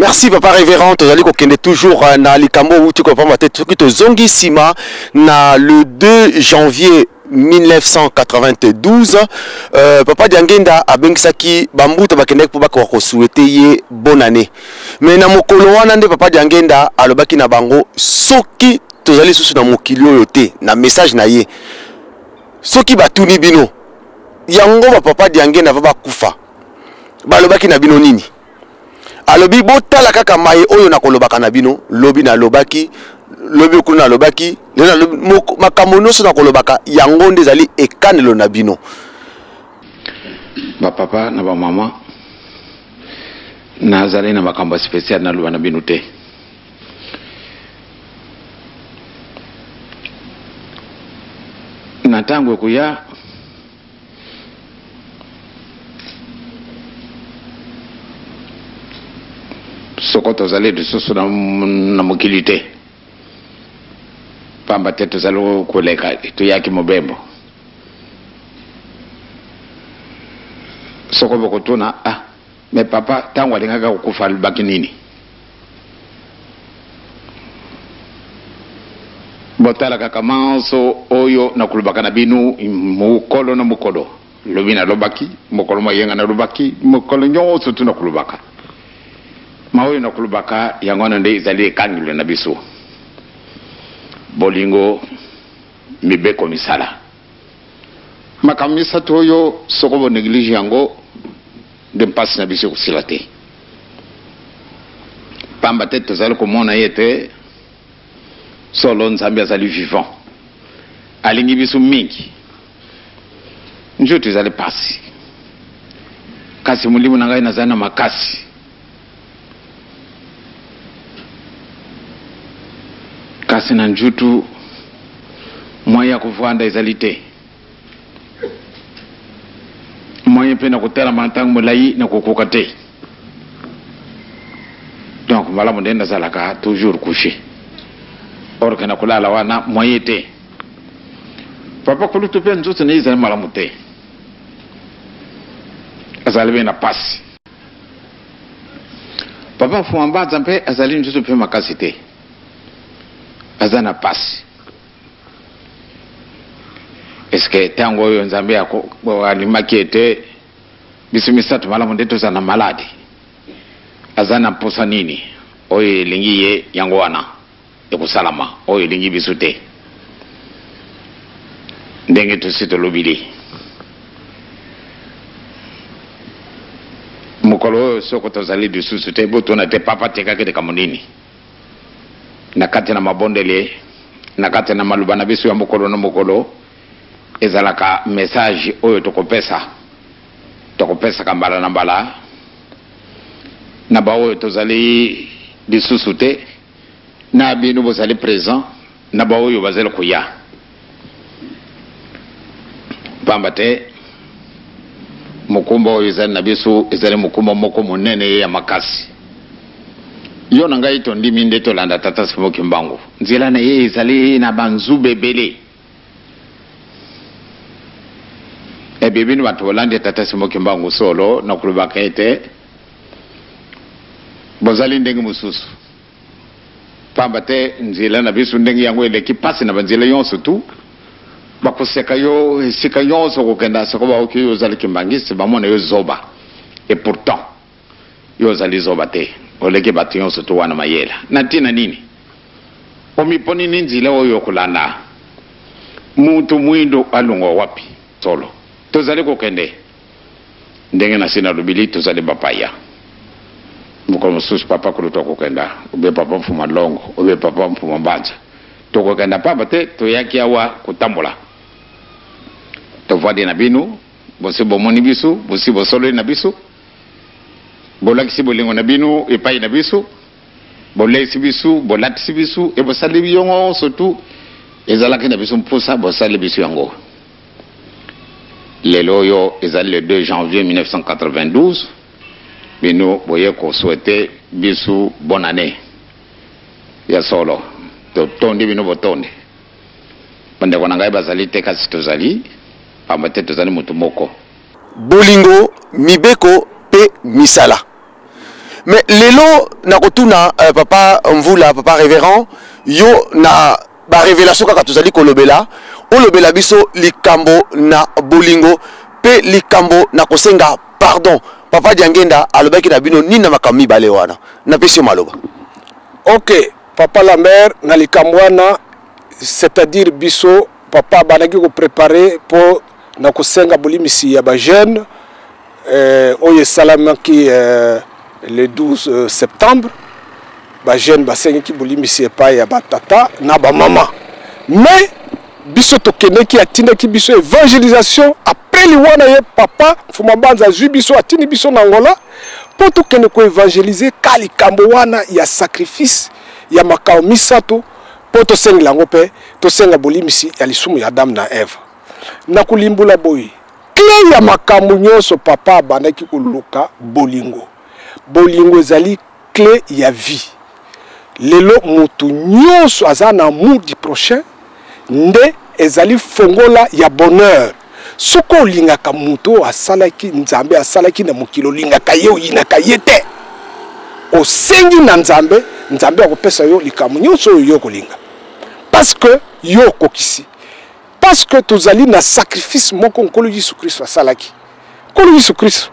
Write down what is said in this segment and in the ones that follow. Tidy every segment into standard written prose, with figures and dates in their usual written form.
Merci papa révérend, tozali kokende toujours na likambo uti ko pamba tete soki tozongi sima na le 2 janvier 1992 papa Diangenda abengisaki bambuta bakende po bako souhaiter ye bonne année. Mais na mokolo wana nde papa Diangenda alobaki na bango soki tozali susu na mokili oyo te na message na ye. Soki batuni bino yango ba papa Diangenda va bakufa. Balobaki na bino nini? Alobi botala kaka maye oyo na kolobaka na bino lobi na lobaki lobi kuna lobaki makambo nyonso na kolobaka yango nde ezali ekanelo na bino. Ba papa na ba mama nazali na makambo spécial na loba na bino te. Na tango kuya soko tozali lisusu na mokili te pamba te tozali koleka toyaki mobembo soko bokotuna mais papa tango alingaka kokufa alobaki nini botala kaka manso oyo na kolobaka na binu mokolo na mokolo lobi na lobaki mokolo mayenga na lobaki mokolo nyonso tu na kolobaka maoyo na kulubaka yangona nde izali kangile na biso bolingo mibeko misala makamisa toyo soko bo neglige yango de passe na biso kusila te pamba tete tozali komona yete solo nzambe azali vivant alingi biso mingi njoto ezali pasi kasi mulimu na ngai nazali na makasi kasi na njutu moya kuvanda ezali te moya pe na kotala mantango molai na kokoka te donc malamu nde nazalaka toujours couché or que na kulala wana moya te papa kulutu pe nzutu ne ezali malamu te azali be na pasi papa fuamba mpe azali nzutu pe makasi te azana pasi. Est-ce que tango yo nzambe yako alimaki ete biso misatu malamu ndeto zana maladi azana posa nini oyo lingi ye yango wana ekusalama oyo lingi biso te ndenge tosito lobili mukolo soko tozali dususu te botona te papa tekake de kamunini nakati na mabondele nakati na maluba na biso ya mokolo na mokolo ezalaka message oyo tokopesa kambala na mbala na ba oyo tozali lisusu te na bino bozali présent na ba oyo bazali kuya pamba te mokumba oyo ezali na biso ezali mokumba moko monene ya makasi yo na ngai to ndimi nde to landa tata Simoki Mbangu nzela na ye ezali na banzu bebele bebe ni watu olande tata Simoki Mbangu solo na kulubaka ete bozali ndenge mususu pamba te nzela na biso ndenge yango eleki pasi na banzela yonso tu bakoseka yo esika yonso kokenda soko ba oki yo zali kimbangisi bamona yo zoba et pourtant yo zali zoba te oleke batu yonso to wana mayela na tina nini omiponi ninzile oyo kulanda muntu mwindo alungo wapi solo tozali kokende ndenge na sina lubili tozali bapaya mukolo mususu papa kuluto kokenda ube papa mfuma longo ube papa mfuma mbanza tokokenda papa te toyaki awa kutambula tovadi na binu bosi bomoni bisu bosi bosolo na bisu bolakisi bolingo na bino epai na biso bolesi biso bolatisi biso e bosali biyongo surtout ezalaki na biso mposa bosali biso yango lelo yo ezali le 2 janvier 1992 bino boye ko souhaiter biso bonne année ya solo to tondi bino botonde bande kona ngai bazali te kasi tozali pamba te tozali mutu moko bolingo mibeko pe misala mais lelo na kotuna papa Mvula, papa révérend, yo na ba révélation kaka tozali kolobela, olobela biso likambo na bolingo pe likambo na kosenga pardon. Papa Diangenda alobaki na bino nina makami bale wana. Na pesio maloba. OK, papa Lambert na likambo wana, c'est-à-dire biso papa banaki ko préparer pour na kosenga bolimisi ya ba jeune oye salamaki le 12 septembre ba jeune basengi ki bolimisi pa ya batata na ba maman. Mais biso tokeneki atindaki biso évangélisation après liwana ye papa fumabanza zui biso atini biso na ngola po tokende ko évangéliser kali kambo wana ya sacrifice ya makao misato po tosengi lango pe tosenga bolimisi ya lisumu ya Adam na Eva na kulimbula boyi clé ya makambo nyonso papa bandaki kuluka bolingo ezali clé ya vie lelo mutu nyonso aza na amour du prochain nde ezali fongola ya bonheur soko olingaka mutu asalaki nzambe asalaki na mokilo olingaka ye oyinaka ye te osengi na nzambe akopesa yo likambo nyonso oyo yo kolinga parce que yo okokisi parce que tozali na sacrifice moko nkolo Yesu Kristo asalaki nkolo Yesu Kristo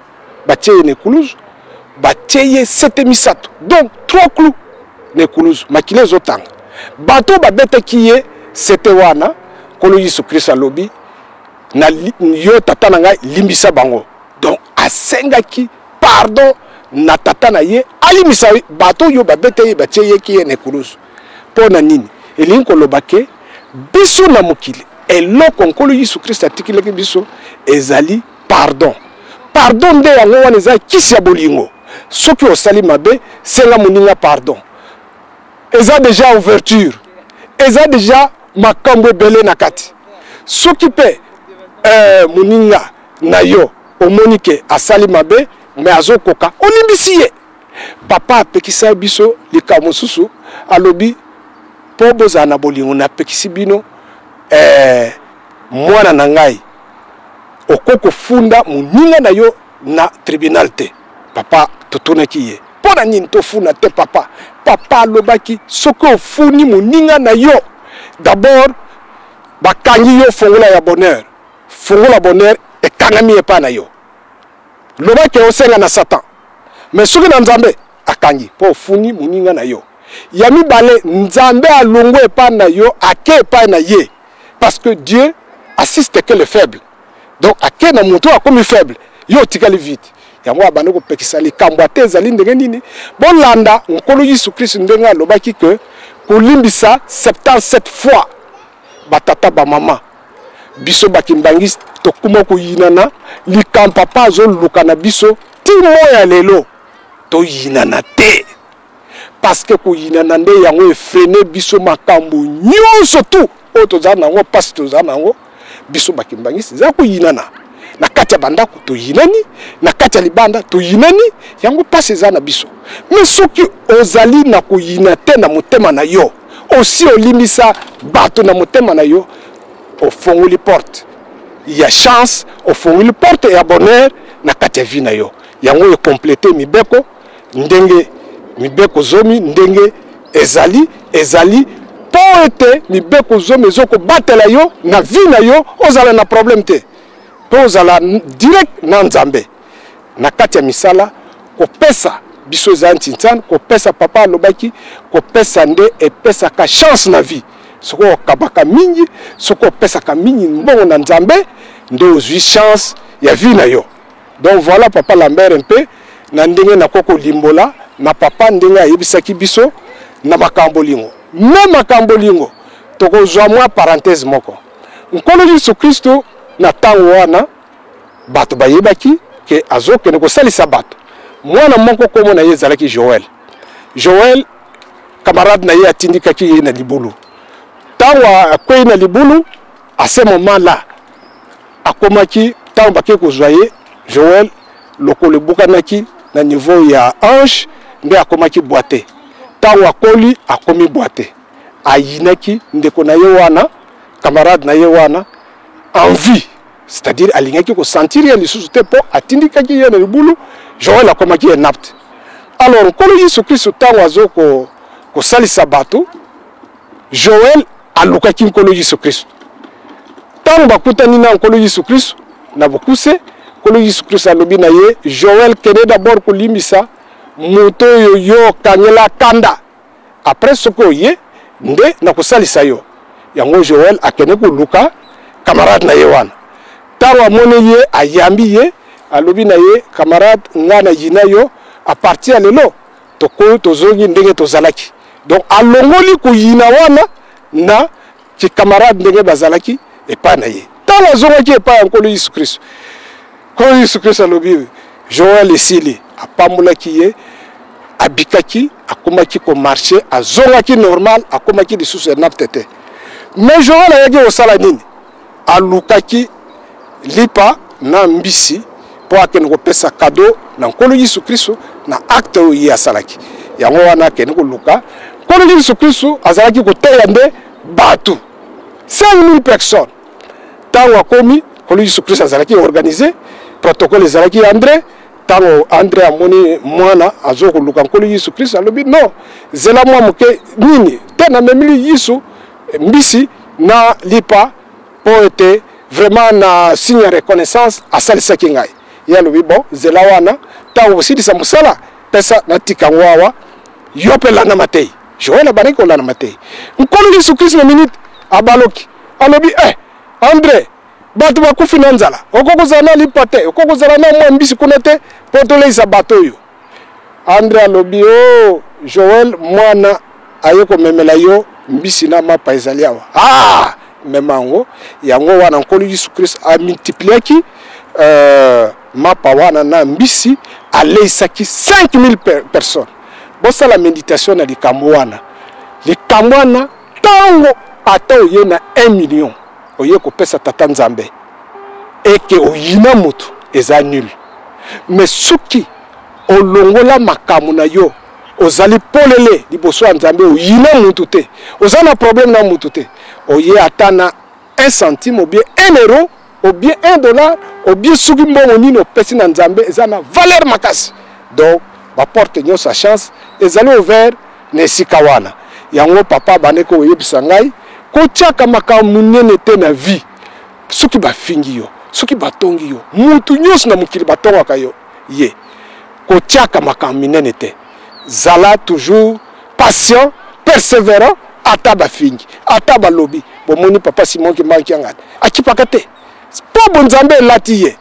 batie ye nekuluzu batie ye sete misato donc 3 clous nekuluzu makile ezotanga bato babetaki ye sete wana nkolo Yesu Kristo alobi na yo tata na ngai limbisa bango donc asengaki pardon na tata na ye alimisa bato yo babete ye batie ye ki ye nekuluzu mpo na nini elingi koloba ke biso na mokili eloko nkolo Yesu Kristo atikilaki biso ezali pardon nde yango wana eza kisi ya bolingo soki osali mabe senga moninga pardon eza déjà ouverture eza déjà makambo ebele na kati soki mpe moninga na yo omoni ke asali mabe me azokoka olimbisi ye papa apekisa biso likambo mosusu alobi po bozala na bolingo napekisi bino mwana na ngai okoko funda moninga na yo na tribunal te papa totunaki ye mpo na nini tofunda te papa alobaki soki ofuni moninga na yo d'abord bakangi yo fongola ya bonheur ekangami epa na yo lobaki osenga na Satan mais soki na nzambe akangi po ofuni moninga na yo ya mibale nzambe alongo epa na yo ake epa na ye parce que Dieu assiste que les faibles donc ake na moto akomi faible yo tikali vite yango abane ko pekisa likambo ate ezali ndenge nini bolanda nkolo Yesu Kristo ndenge alobaki ke kolimbisa 77 fois batata ba mama biso bakimbangisi tokuma koyinana likambo papa azoluka na biso timo ya lelo toyinana te parce que koyinana nde yango efrene biso makambo nyonso tu oyo tozala nango pasi tozala nango biso bakimbangisi za koyinana na kati ya bandako toyinani na kati ya libanda toyinani yango pasi eza na biso mais soki ozali na koyina te na motema na yo aussi olimbisa bato na motema na yo ofongoli porte ya chance ofongoli porte ya bonheur na kati ya vie na yo yango ekomplete mibeko ndenge mibeko zomi ndenge ezali po ete mibeko zomi ezokobatela yo na vie na yo ozala na problème te po ozala direct na nzambe na kati ya misala kopesa biso eza ntintsana kopesa papa alobaki kopesa nde epesaka chance na vie soko okabaka mingi soko opesaka mingi mbongo na nzambe nde ozwi chance ya vie na yo donc voilà papa Lambert un peu na ndenge na koko limbola na papa ndenge ayebisaki biso na makambo lingo me makambo lingo tokozwa mwa parenthèse moko nkolo Yesu Kristo na tango wana bato bayebaki ke azokende kosalisa bato mwana moko komo na ye ezalaki Joël camarade na ye atindikaki ye na libulu tango akwei na libulu à ce moment là akomaki tango bake kozwa ye Joël lokolo ebukanaki na niveau ya ange nde akomaki boite tango akoli akomi boite ayinaki ndeko na ye wana camarade na ye wana en vie c'est-à-dire alingaki ko sentir ye lisusu te po atindikaki ye na libulu Joël akomaki inapte Alors nkolo Yesu Kristo ntango azo kosalisa bato Joël alukaki nkolo Yesu Kristo ntango bakutani na nkolo Yesu Kristo na bokuse nkolo Yesu Kristo alobi na ye Joël kende d'abord kolimbisa moto oyo yo kangela kanda après soki oye nde na kosalisa yo yango Joël akende koluka camarade na ye wana ntango amoni ye ayambi ye alobi na ye camarade nga na yina yo a partir ya lelo tokoyo tozongi ndenge tozalaki donc alongoli kuyina wana na ki camarade ndenge bazalaki epai na ye ntango azongaki epai ya nkolo Yesu Kristo nkolo Yesu Kristo alobi Joël esili apambolaki ye abikaki akomaki komarche azongaki normal akomaki lisusu enapte te mais Joël ayaki kosala nini alukaki lipa na mbisi po akende kopesa cadeau na nkolo Yesu Kristo na acte oyo ye asalaki yango wana akende koluka nkolo Yesu Kristo azalaki koteya nde bato 5000 personnes ntango akomi nkolo Yesu Kristo azalaki organisé protocole ezalaki André ntango André amoni mwana azokoluka nkolo Yesu Kristo alobi non zela mwa moke nini te namemili Yesu mbisi na lipa po ete vraiment na signe ya reconnaissance asalisaki ngai ye alobi bon zela wana ntango kosilisa mosala pesa natika ngo awa yo mpe landa matei Joël abandaki kolanda matei nkolo Yesu Kristo na minute abaloki alobi André bato bakufi na nzala okokozala na lipa te okokozala na mwa mbisi kuna te mpo toleisa bato oyo André alobi Joël mwana aye komemela yo mbisi na mapa ezali awa memango yango wana nkolo Yesu Kristo amultipliaki mapa wana na mbisi aleisaki 5000 personnes bosala méditation na likambo wana ntango ata oye na 1 million oye kopesa tata nzambe eke oyina moto eza nul mais soki olongola makambo na yo ozali polele liboso ya nzambe oyina moto te oza na problème na moto te oye ata na 1 centime ou bien 1 euro ou bien 1 dollar ou bien soki mbongo nini opesi na nzambe eza na valeur makasi donc baporte nyonso ya chance ezali ouvert na esika wana yango papa bandeko oyebisa ngai kotiaka makambo minene te na vie soki bafingi yo soki batongi yo mutu nyonso na mokili batongaka yo ye kotiaka makambo minene te zala toujours patient persévérant ata bafingi ata balobi bomoni papa Simon ki manki ngani akipaka te po bonzambe elati ye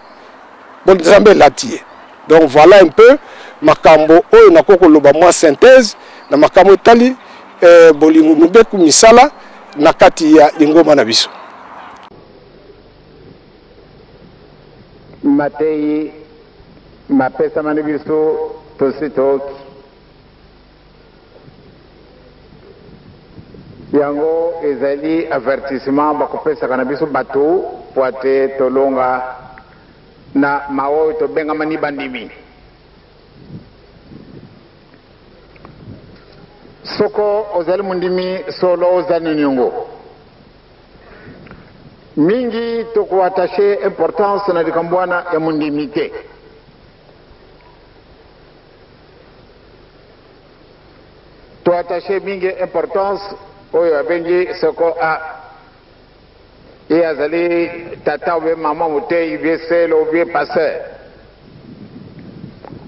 donc voilà un peu makambo oyo nakoko loba mwa synthèse na makambo etali bolingo mubeku misala na kati ya lingoma na biso matei mapesa mani biso tosito yango ezali avertissement bakopesa kana biso bato poate tolonga na maoyo tobengama ni bandimi soko ozali mundimi solo ozali nyongo mingi toko attaché importance na likambwana ya mundimi te to attaché mingi importance oyo abengi soko a ye azali tata ube mama mutei ube selo ube passer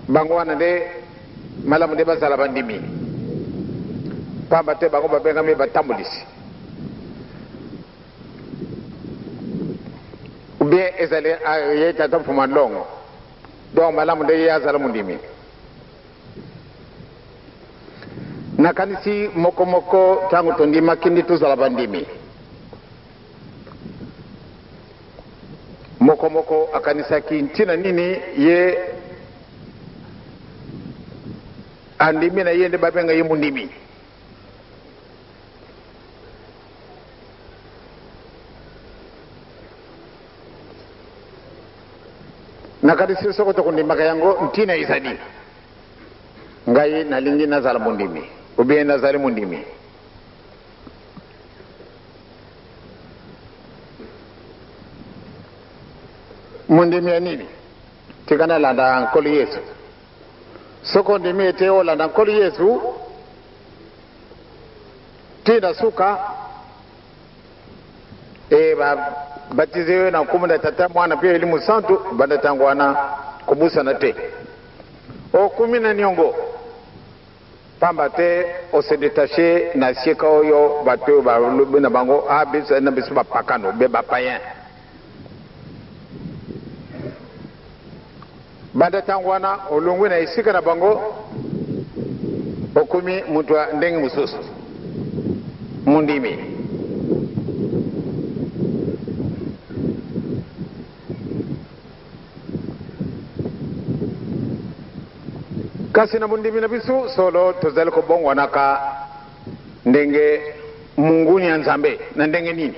bango wana nde malamu nde bazala bandimi pamba te bango babengami batambulisi ube ezali ye tata mfuma longo donc malamu nde ye azala mundimi nakanisi moko tangu tondima kindi tozala bandimi moko akanisaki ntina nini ye andimi na ye nde babenga ye mundimi nakanisi soko tokundimaka yango ntina izali ngai nalingi nazala mundimi ubie nazali mundimi mundimi ya nini tikana landa nkolo Yesu sokondi mi ete ola na nkolo Yesu tina suka ba batize na kumunda tata mwana pia elimu santu banda tangwana kubusa na te o kumina nyongo pamba te o se détacher na sieka oyo bato ba lobe na bango abisa na bisu pakano be ba payen banda tangwana olungwe na isika na bango okumi mtu ndenge mususu mundimi kasi na mundimi na bisu solo tozali ko bongo naka ndenge Mungu ni Nzambe na ndenge nini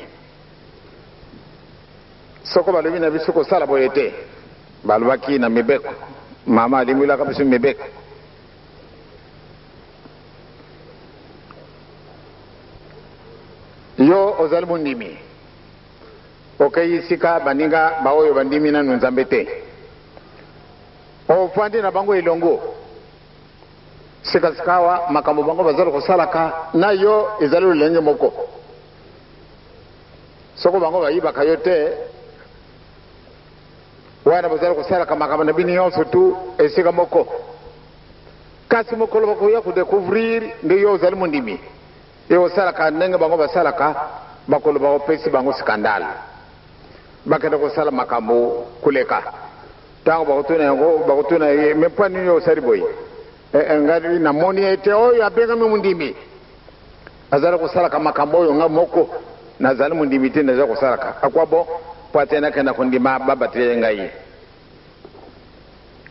soko balobi na bisu ko sala boyete balbaki na mebeko mama alimula kabisa mebeko yo ozali mundimi okay sika baninga baoyo bandimi na Nzambe te o fandi na bango ilongo sika sikawa makambo bango bazalo kosalaka na yo ezali lenge moko soko bango bayiba kayote wana bazalo kosalaka makambo na bini yonso tu esika moko kasi moko lo bako ya ko découvrir nde yo ozali mundimi yo salaka ndenge bango basalaka bakolo ba opesi bango skandal bakenda ko sala makambo kuleka tango bakotuna yango bakotuna mepani yo sari boy ngari na moni ete oyo abenga mundimi azala ko sala kama kamboyo ngamoko na zali mundimi te na za ko sala ka akwabo patena kana kondima baba te ngai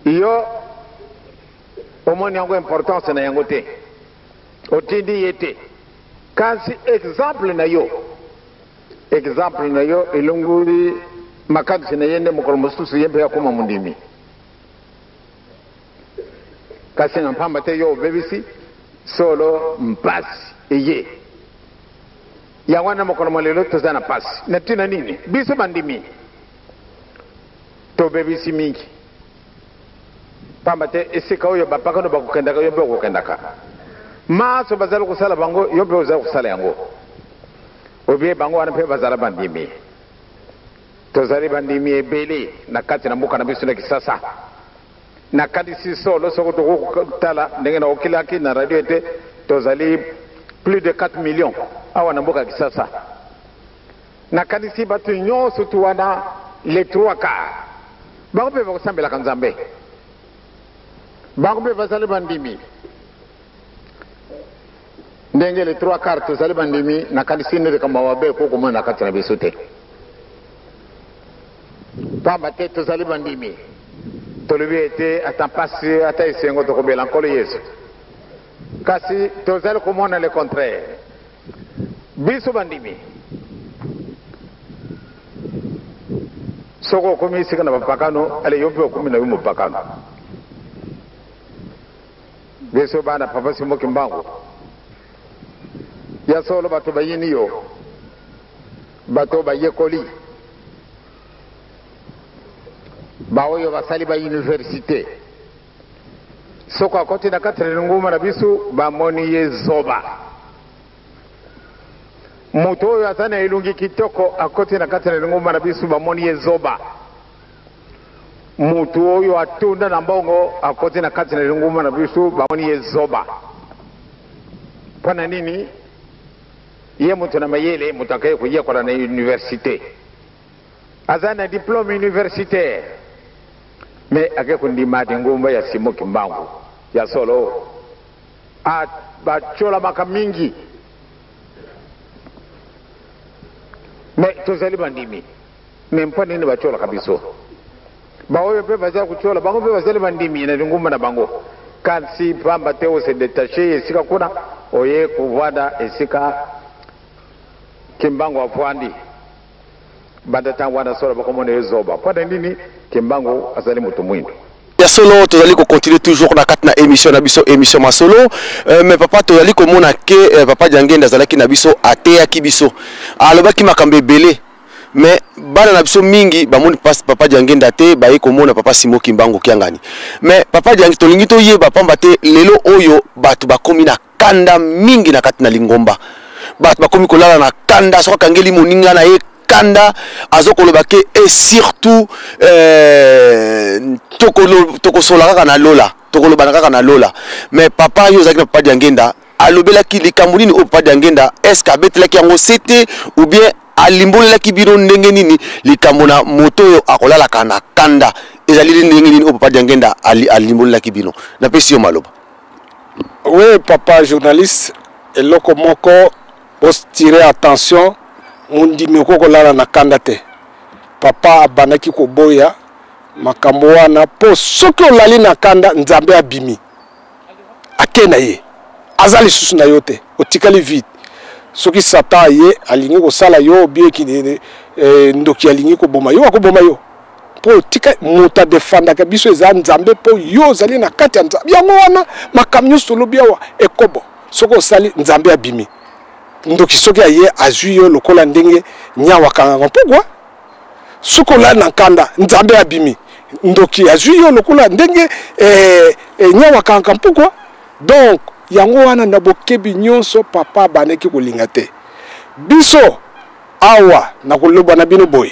iyo omoni yango importance na yango te otindi yete kasi exemple na yo ilunguli makadisi na yende mukolo mususu yembe yakoma mundimi kasi na mpamba te yo bebisi solo mpasi eye ya wana mokolo molelo tozana pasi na tina nini biso bandimi to bebisi mingi pamba te esika oyo bapaka no bakukendaka yo mpe okukendaka maso bazali kusala bango yo mpe ozali kusala yango obie bango wana mpe bazala bandimi tozali bandimi ebele na kati na mboka na biso na kisasa na kadisi solo soko to tala ndenge na okilaki na radio ete tozali plus de 4 millions awa na mboka kisasa na kadisi batu nyonso tu wana les 3 quarts bango pe bakosambela Nzambe bango pe bazali bandimi ndenge les 3 quarts tozali bandimi na kadisi ndenge kama wabe ko komona na kati na biso te pamba te tozali bandimi tolobi ete atampasi ata isengo tokobela nkolo Yesu kasi tozali komona le contraire biso bandimi soko okomi sika na bapakano ale yo mpe okomi na yo mopakano biso bana papa simoki mbangu ya solo bato bayini yo bato bayekoli baoyo basali ba université soko akoti na katri nguma na bisu bamoni ye zoba moto oyo atana ilungi kitoko akoti na katri nguma na bisu bamoni ye zoba moto oyo atunda na mbongo akoti na katri nguma na bisu bamoni ye zoba pana nini ye moto na mayele mutakaye kuye kwa na université azana diplôme universitaire mais ake kundimati ngumba ya Simoki Mbangu ya solo bachola maka mingi mais tozali bandimi mais mpani ni bachola kabiso baoyo pe baza kuchola bango pe bazali bandimi na ngumba na bango kasi pamba teo se détacher esika kuna oye kuvada esika kimbango afwandi banda tangwana solo bakomona ezoba pada nini kimbango azali mutu mwindo ya solo tozali ko continuer toujours na kati na émission na biso émission masolo mais papa tozali komona ke papa Diangenda azalaki na biso ateyaki biso alobaki makambo ebele mais bana na biso mingi bamoni papa Diangenda te baye komona papa Simo Kimbangu kiangani mais papa Diangenda tolingi to yeba pamba te lelo oyo batu bakomi na kanda mingi na kati na Lingomba batu bakomi kolala na kanda soka kangeli moninga na ye kanda azokoloba ke et surtout tokosola kaka na lola tokoloba kaka na lola mais papa yo zaki na papa Diangenda alobelaki likambo nini o papa Diangenda est-ce qu'abetelaki yango sete ou bien alimbolelaki bino ndenge nini likambo na moto oyo akolalaka na kanda ezali ndenge nini o papa Diangenda alimbolelaki bino napesi yo maloba. Oui papa journaliste eloko moko pose tirer attention mundimi ko kolala na kanda te papa abanaki ko boya makambo wana po soki olali na kanda nzambe abimi akena ye azali susu na yote otikali vide soki satan ye alingi ko sala yo bieki ndoki alingi ko boma yo akoboma yo po tika muta defanda ka biso eza nzambe po yo zali na kati ya nzambe yango wana makamyo solo biawa ekobo soko osali nzambe abimi ndoki soki aye azui yo lokola ndenge nyawa kanga mpogwa soko la na kanda nzambe abimi ndoki azui yo lokola ndenge nyawa kanga mpogwa donc yango wana na bokebi nyonso papa baneki kolinga te biso awa na koloba na bino boy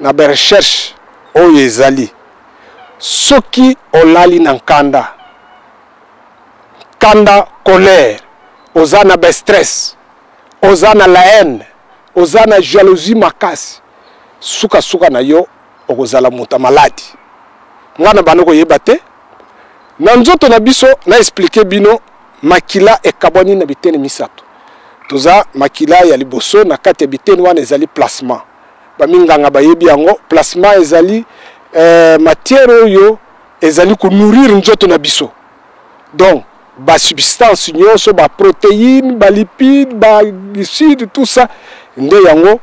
na ba recherche oyo ezali soki olali na kanda colère ozana ba stress ozana la haine ozana jalousie makasi suka na yo okozala muta maladi ngana banoko yeba te na nzoto na biso na expliquer bino makila ekaboni na bitene misato toza makila ya liboso na kati ya bitene wana ezali placement baminganga bayebi yango placement ezali matière oyo ezali ko nourrir nzoto na biso donc ba substance nyonso ba protéines ba lipides ba glucides tout ça nde yango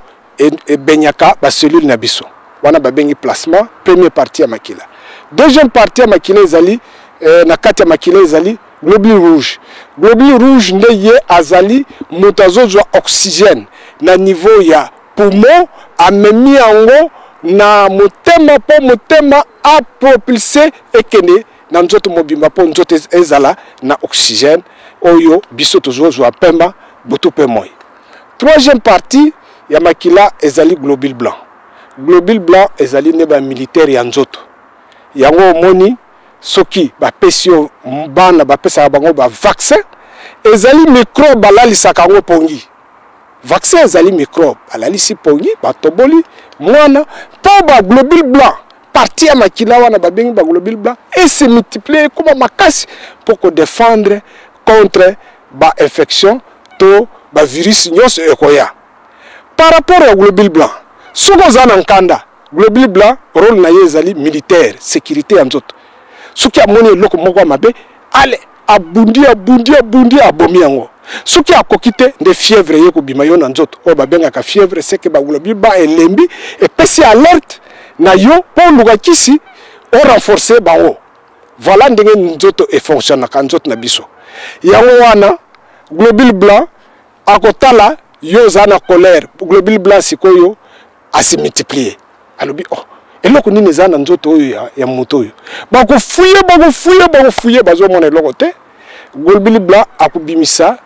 benyaka ba cellule na biso wana ba bengi placement première partie ya makila deuxième partie ya makila ezali na kati ya makila ezali globule rouge nde ye azali mutazozwa oxygène na niveau ya poumon amemi yango na motema po motema a propulser ekene na nzoto mobimba po nzoto ezala na oxygène oyo biso tozozwa pemba butu pe moy. Troisième partie ya makila ezali globule blanc ezali ne ba militaire ya nzoto yango moni soki ba pesio bana ba pesa bango ba vaccin ezali microbe alalisaka ngo pongi vaccin ezali microbe alalisi pongi batoboli mwana po ba globule blanc partie ya makila wana ba bengi ba globule blanc et se multiplier comme makasi pour ko défendre contre ba infection to ba virus nyos ekoya par rapport au globule blanc soko zana nkanda globule blanc rôle na ezali militaire sécurité ya nzoto soki amoni loko moko mabe ale abundi abomi yango soki akokite nde fièvre ye ko bima yo na nzoto o babenga ka fièvre c'est que ba globule blanc elembi et pesi alerte na yo pour luka kisi o renforcer bango voilà ndenge nzoto e fonctionne ka nzoto na biso yango wana globule blanc akotala yo zana colère globule blanc sikoyo asi multiplier alobi oh eloko nini zana nzoto oyo ya moto oyo bakofuye bazomona eloko te globule blanc akubimisa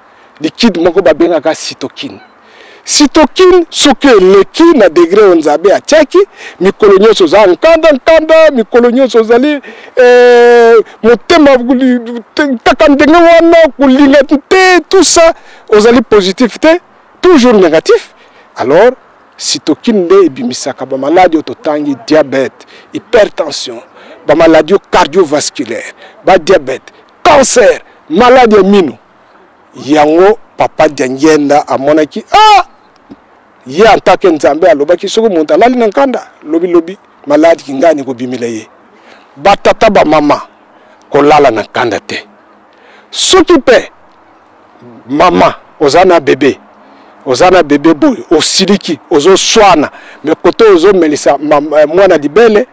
liquide moko babengaka cytokine soki eleki na degré onzabe atiaki mikolo nyonso za nkanda mikolo nyonso zali motema kaka ndenge wana kolinga te tout ça ozali positif te toujours négatif alors cytokine nde ebimisaka ba maladie ototangi diabète hypertension ba maladie cardiovasculaire ba diabète cancer maladie mino yango papa Diangenda amonaki ye en tant que nzambe alobaki soko monta lali na nkanda lobi maladie kingani ko bimila ye batata ba mama ko lala na nkanda te soki pe mama ozana bébé boy osiliki ozo swana me kote ozo melisa mwana libele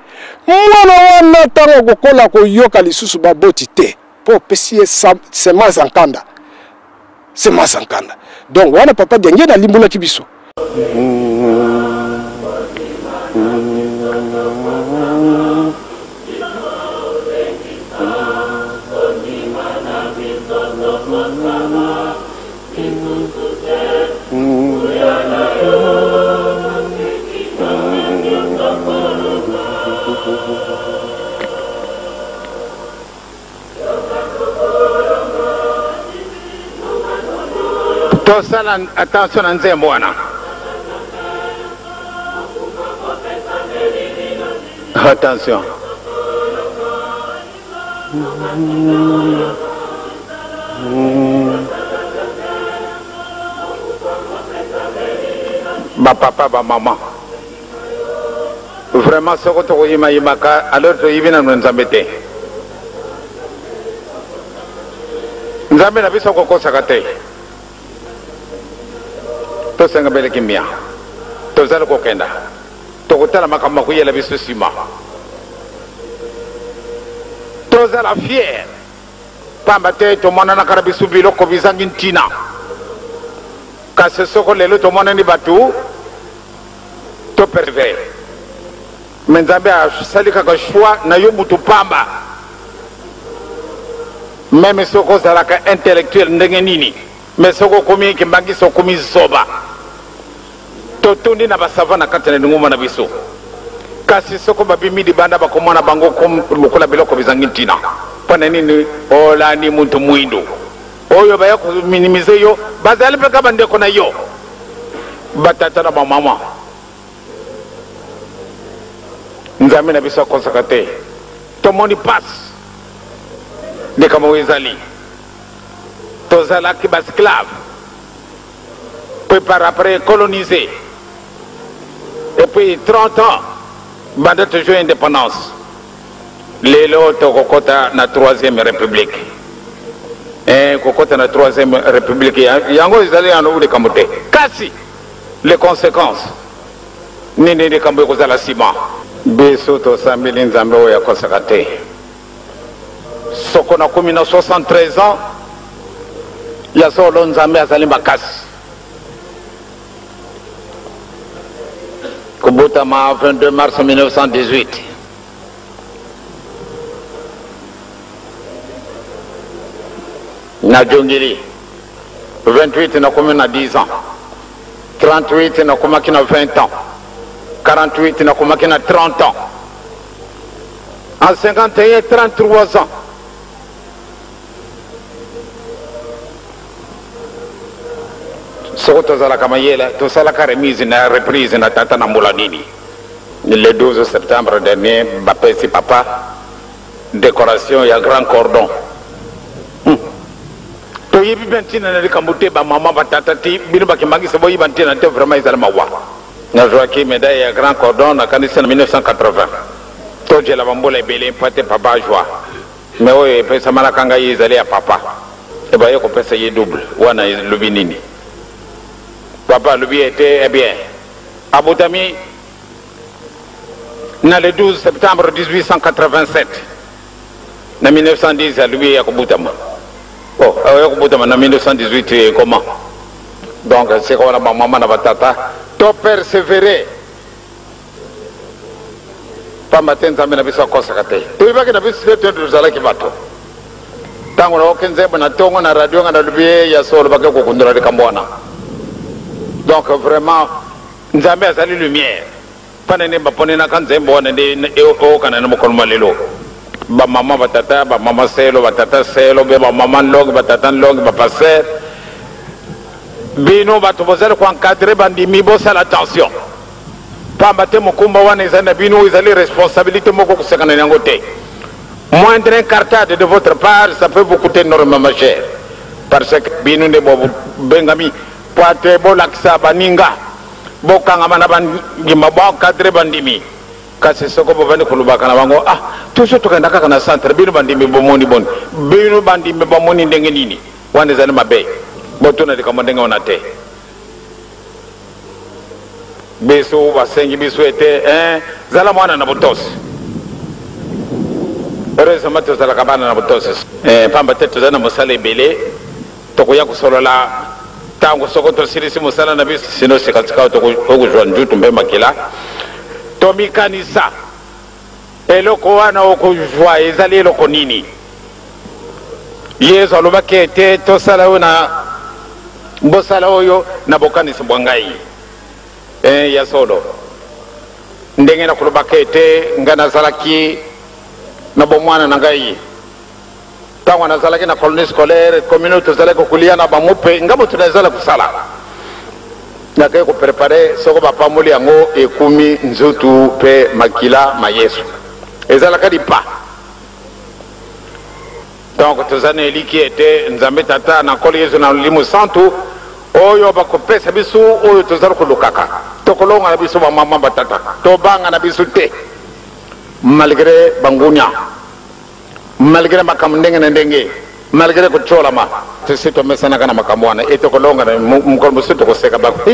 mwana wana tango kokola ko yoka lisusu baboti te po pesi semence nkanda donc wana papa Diangenda limbola kibiso tosala attention na nzembo wana. Attention. Ba papa ba maman. Vraiment ce que tu yima yimaka alors to yibina nzambete. Nzambe na biso ko sakate. To senga bele kimia. To zalo ko kenda. To kutala makama ku yela biso sima. To zala fier. Pamba te to mona na karabisu bilo ko bizangintina. Kase soko lelo to mona ni batu. To pervers. Menzambe a salika ka choix na yo mutu pamba. Même soko zalaka intellectuel ndenge nini. Mais soko komi kimbangi soko komi zoba. Totundi na basavana katene nguma na biso. Kasi soko babimi di banda bakomona bango kom lukula biloko bizangintina. Pana nini ola ni muntu muindo. Oyo baya ko minimize yo bazali pe kabande ko na yo. Batata na mama. Nzambe na biso konsakate. Tomoni passe. De kama wezali. Tozala ki basclave. Puis par après colonisé. Et puis 30 ans. Banda toujours indépendance. Lelo to kokota na 3e république. Kokota na 3e république. Yango izali anu de kamote. Kasi les conséquences. Nini de kambo kozala sima. Beso to sambili nzambe oya konsakate. Soko na kumi na 73 ans. Ya solo nzambe azali makasi. Kubutama 22 mars 1918. Na Jongiri 28 na kumi na 10 ans. 38 na kumi na 20 ans. 48 na kumi na 30 ans. En 51, 33 ans. Soto zala kama yela, to sala ka remise na reprise na tata na Moulanini. Le 12 septembre dernier, Bapesi papa, décoration ya grand cordon. To yibi bentina na likamute ba mama batata ti bino bakimbangi sebo yibantina te vraiment izala mawa. Na joaki médaille ya grand cordon na kanisa na 1980. To jela bambola ebele pate papa joie. Mais oye pesa mala kanga yizali ya papa. E ba yeko pesa ye double wana lubinini. Papa lui était, eh bien, à Boutami, le 12 septembre 1887, en 1910, lui, à Boutama. Oh, à Boutama, en 1918, comment? Donc, c'est comme la maman n'a pas tata. Tu persévérer. Pas matin, ça m'a besoin de consacrer. Tu vois que tu as besoin de aller qui va tout. Tant qu'on a aucun zèbre, on a tout, on a radio, on a le billet, il y a sur le bac qu'on a de Cambouana. Donc vraiment, nous avons la lumière. Pendant que nous avons quand nous avons dit ba maman batata, ba maman selo, batata selo, ba maman log, batata log, ba passer. Bino batubozel ko encadrer bandimi bossa l'attention. Pas battre mon combat wana ezana bino ezali responsabilité moko kusekana nango te. Moindre incartade de votre part, ça peut vous coûter énormément cher. Parce que bino ne bobu bengami Pate bolaksa baninga bokanga mana bangima bo cadre bandimi kasi soko bobane kulubaka na bango toujours tukenda kaka na centre bino bandimi bomoni bon bino bandimi bomoni ndenge nini wane zana mabe botuna de kamandenge onate beso basengi biso ete zala mwana na botos heureusement tozala kabana na botos pamba teto zana mosale belé tokoya kusolola tango sokoto sirisi musala na biso sino sikatika to kujwa njutu mbe makila tomi kanisa eloko wana okujwa ezali eloko nini yesu alobaki ete tosala oyo na bosala oyo na bokanisi bwa ngai ya solo ndenge nakolobaki ete ngai nazalaki na bomwana na ngai tango nazalaki na colonie scolaire commune tozalaki kokulia na bamope ngambo tunazala kusala nakei koprepare soko bapamboli yango ekumi nzutu pe makila mayesu ezalaka lipa donc tozana eliki ete nzambe tata na nkolo yesu na limo santu oyo bakopesa biso oyo tozala kolukaka tokolonga na biso bamama batata tobanga na biso te malgré bangunya malgré makambo ndenge na ndenge malgré kutolama tese tomesanaka na makambo wana e tokolonga na mukolo mosusu tokoseka bako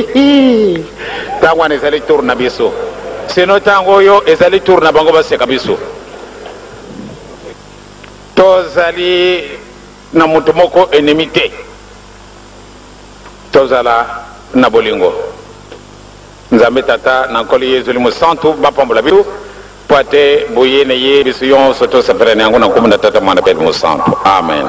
ntango wana ezali tour na biso seno ntango oyo ezali tour na bango baseka biso tozali na moto moko ennemi te tozala na bolingo nzambe tata na nkolo yesu limo santu bapambola biso po ate boyene ye biso yonso tosepelani yango na nkombo na tata mwana pe limo santu amen.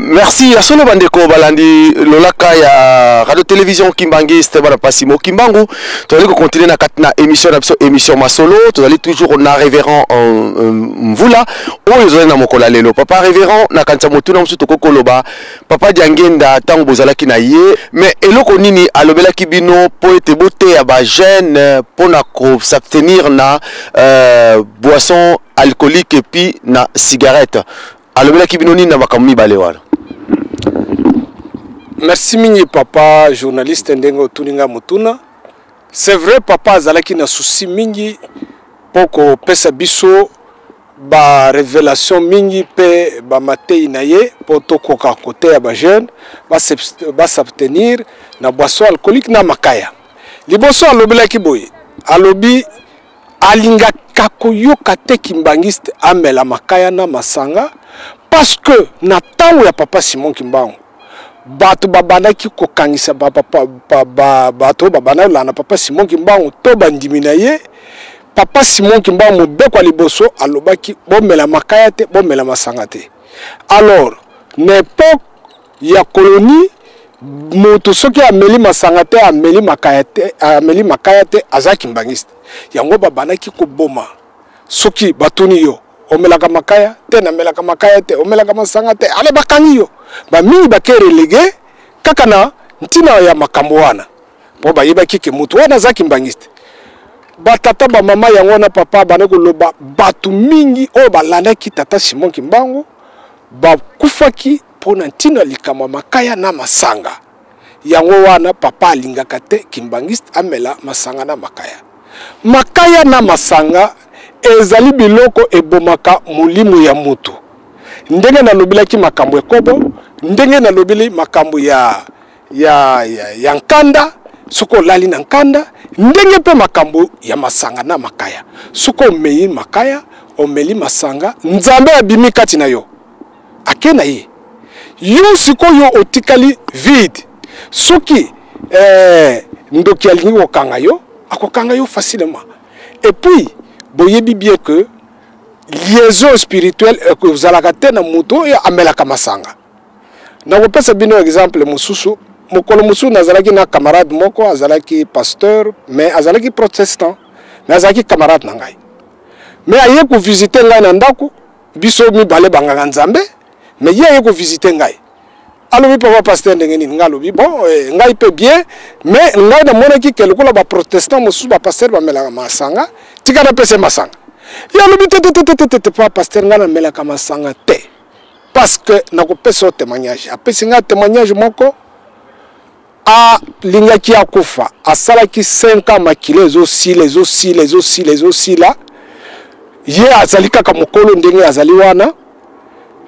Merci à solo bandeko balandi lolaka ya radio télévision Kimbangi c'était Passimo Kimbangu tozali ko continuer na katna émission masolo tozali toujours na révérend mvula oyo zali na mokola lelo papa révérend na kanisa motuna musu tokokoloba papa Diangenda tango bozalaki na ye mais eloko nini alobelaki bino po ete bote ya ba jeune pona ko s'abstenir na boisson alcoolique et puis na cigarette alobelaki bino nini na makambo mibale wana. Merci mingi papa journaliste Ndengo Tuninga Mutuna. C'est vrai papa azalaki na souci mingi poko pesa biso ba révélation mingi pe ba matei na ye po tokoka côté ya ba jeune ba s'abstenir na boisson alcoolique na makaya. Liboso alobelaki boye alobi alinga kakoyoka te kimbangiste amela makaya na masanga parce que na tango ya papa Simon Kimbangu bato babandaki kokangisa bato babanda la na papa Simon Kimbangu to bandimi na ye papa Simon Kimbangu mobeko liboso alobaki bomela makaya te bomela masanga te. Alors n'époque ya colonie moto soki ameli masanga te ameli makaya te azaki mbangiste yango babandaki koboma soki batuni yo omelaka makaya te na melaka makaya te omelaka masanga te ale bakangi yo ba mingi bakere lege kaka na ntina ya makambo wana po bayebaki ke mutu wana zaki mbangiste batata ba mama yango na papa baneko loba batu mingi o balandaki tata Simon Kimbangu bakufaki pona ntina likama makaya na masanga yango wana papa alingaka te kimbangiste amela masanga na makaya na masanga ezali biloko ebomaka mulimu ya mutu ndenge na lobilaki makambo ekobo ndenge na lobili makambo ya nkanda suko lali na nkanda ndenge pe makambo ya masanga na makaya suko mei makaya omeli masanga nzambe abimi kati na yo akena ye yo siko yo otikali vide soki ndoki alingi kokanga yo akokanga yo facilement et puis boyebi bien que liaison spirituelle que vous allez te na muto ya amelaka masanga na kopesa bino exemple mususu mokolo mususu nazalaki na camarade moko azalaki pasteur mais azalaki protestant mais azalaki camarade na ngai mais aye ko visiter ngai na ndako biso mibale banganga nzambe mais ye aye ko visiter ngai alobi papa pasteur ndenge nini ngalobi bon ngai pe bien mais ngai na monaki ke lokola ba protestant mususu ba pasteur bamelaka masanga tika na pese masanga ya lobi te pa pasteur ngana melaka masanga te parce que na ko pesa témoignage apesi nga témoignage moko a lingaki akufa asalaki 5 ans makile ezo sila ye azali kaka mokolo ndenge azali wana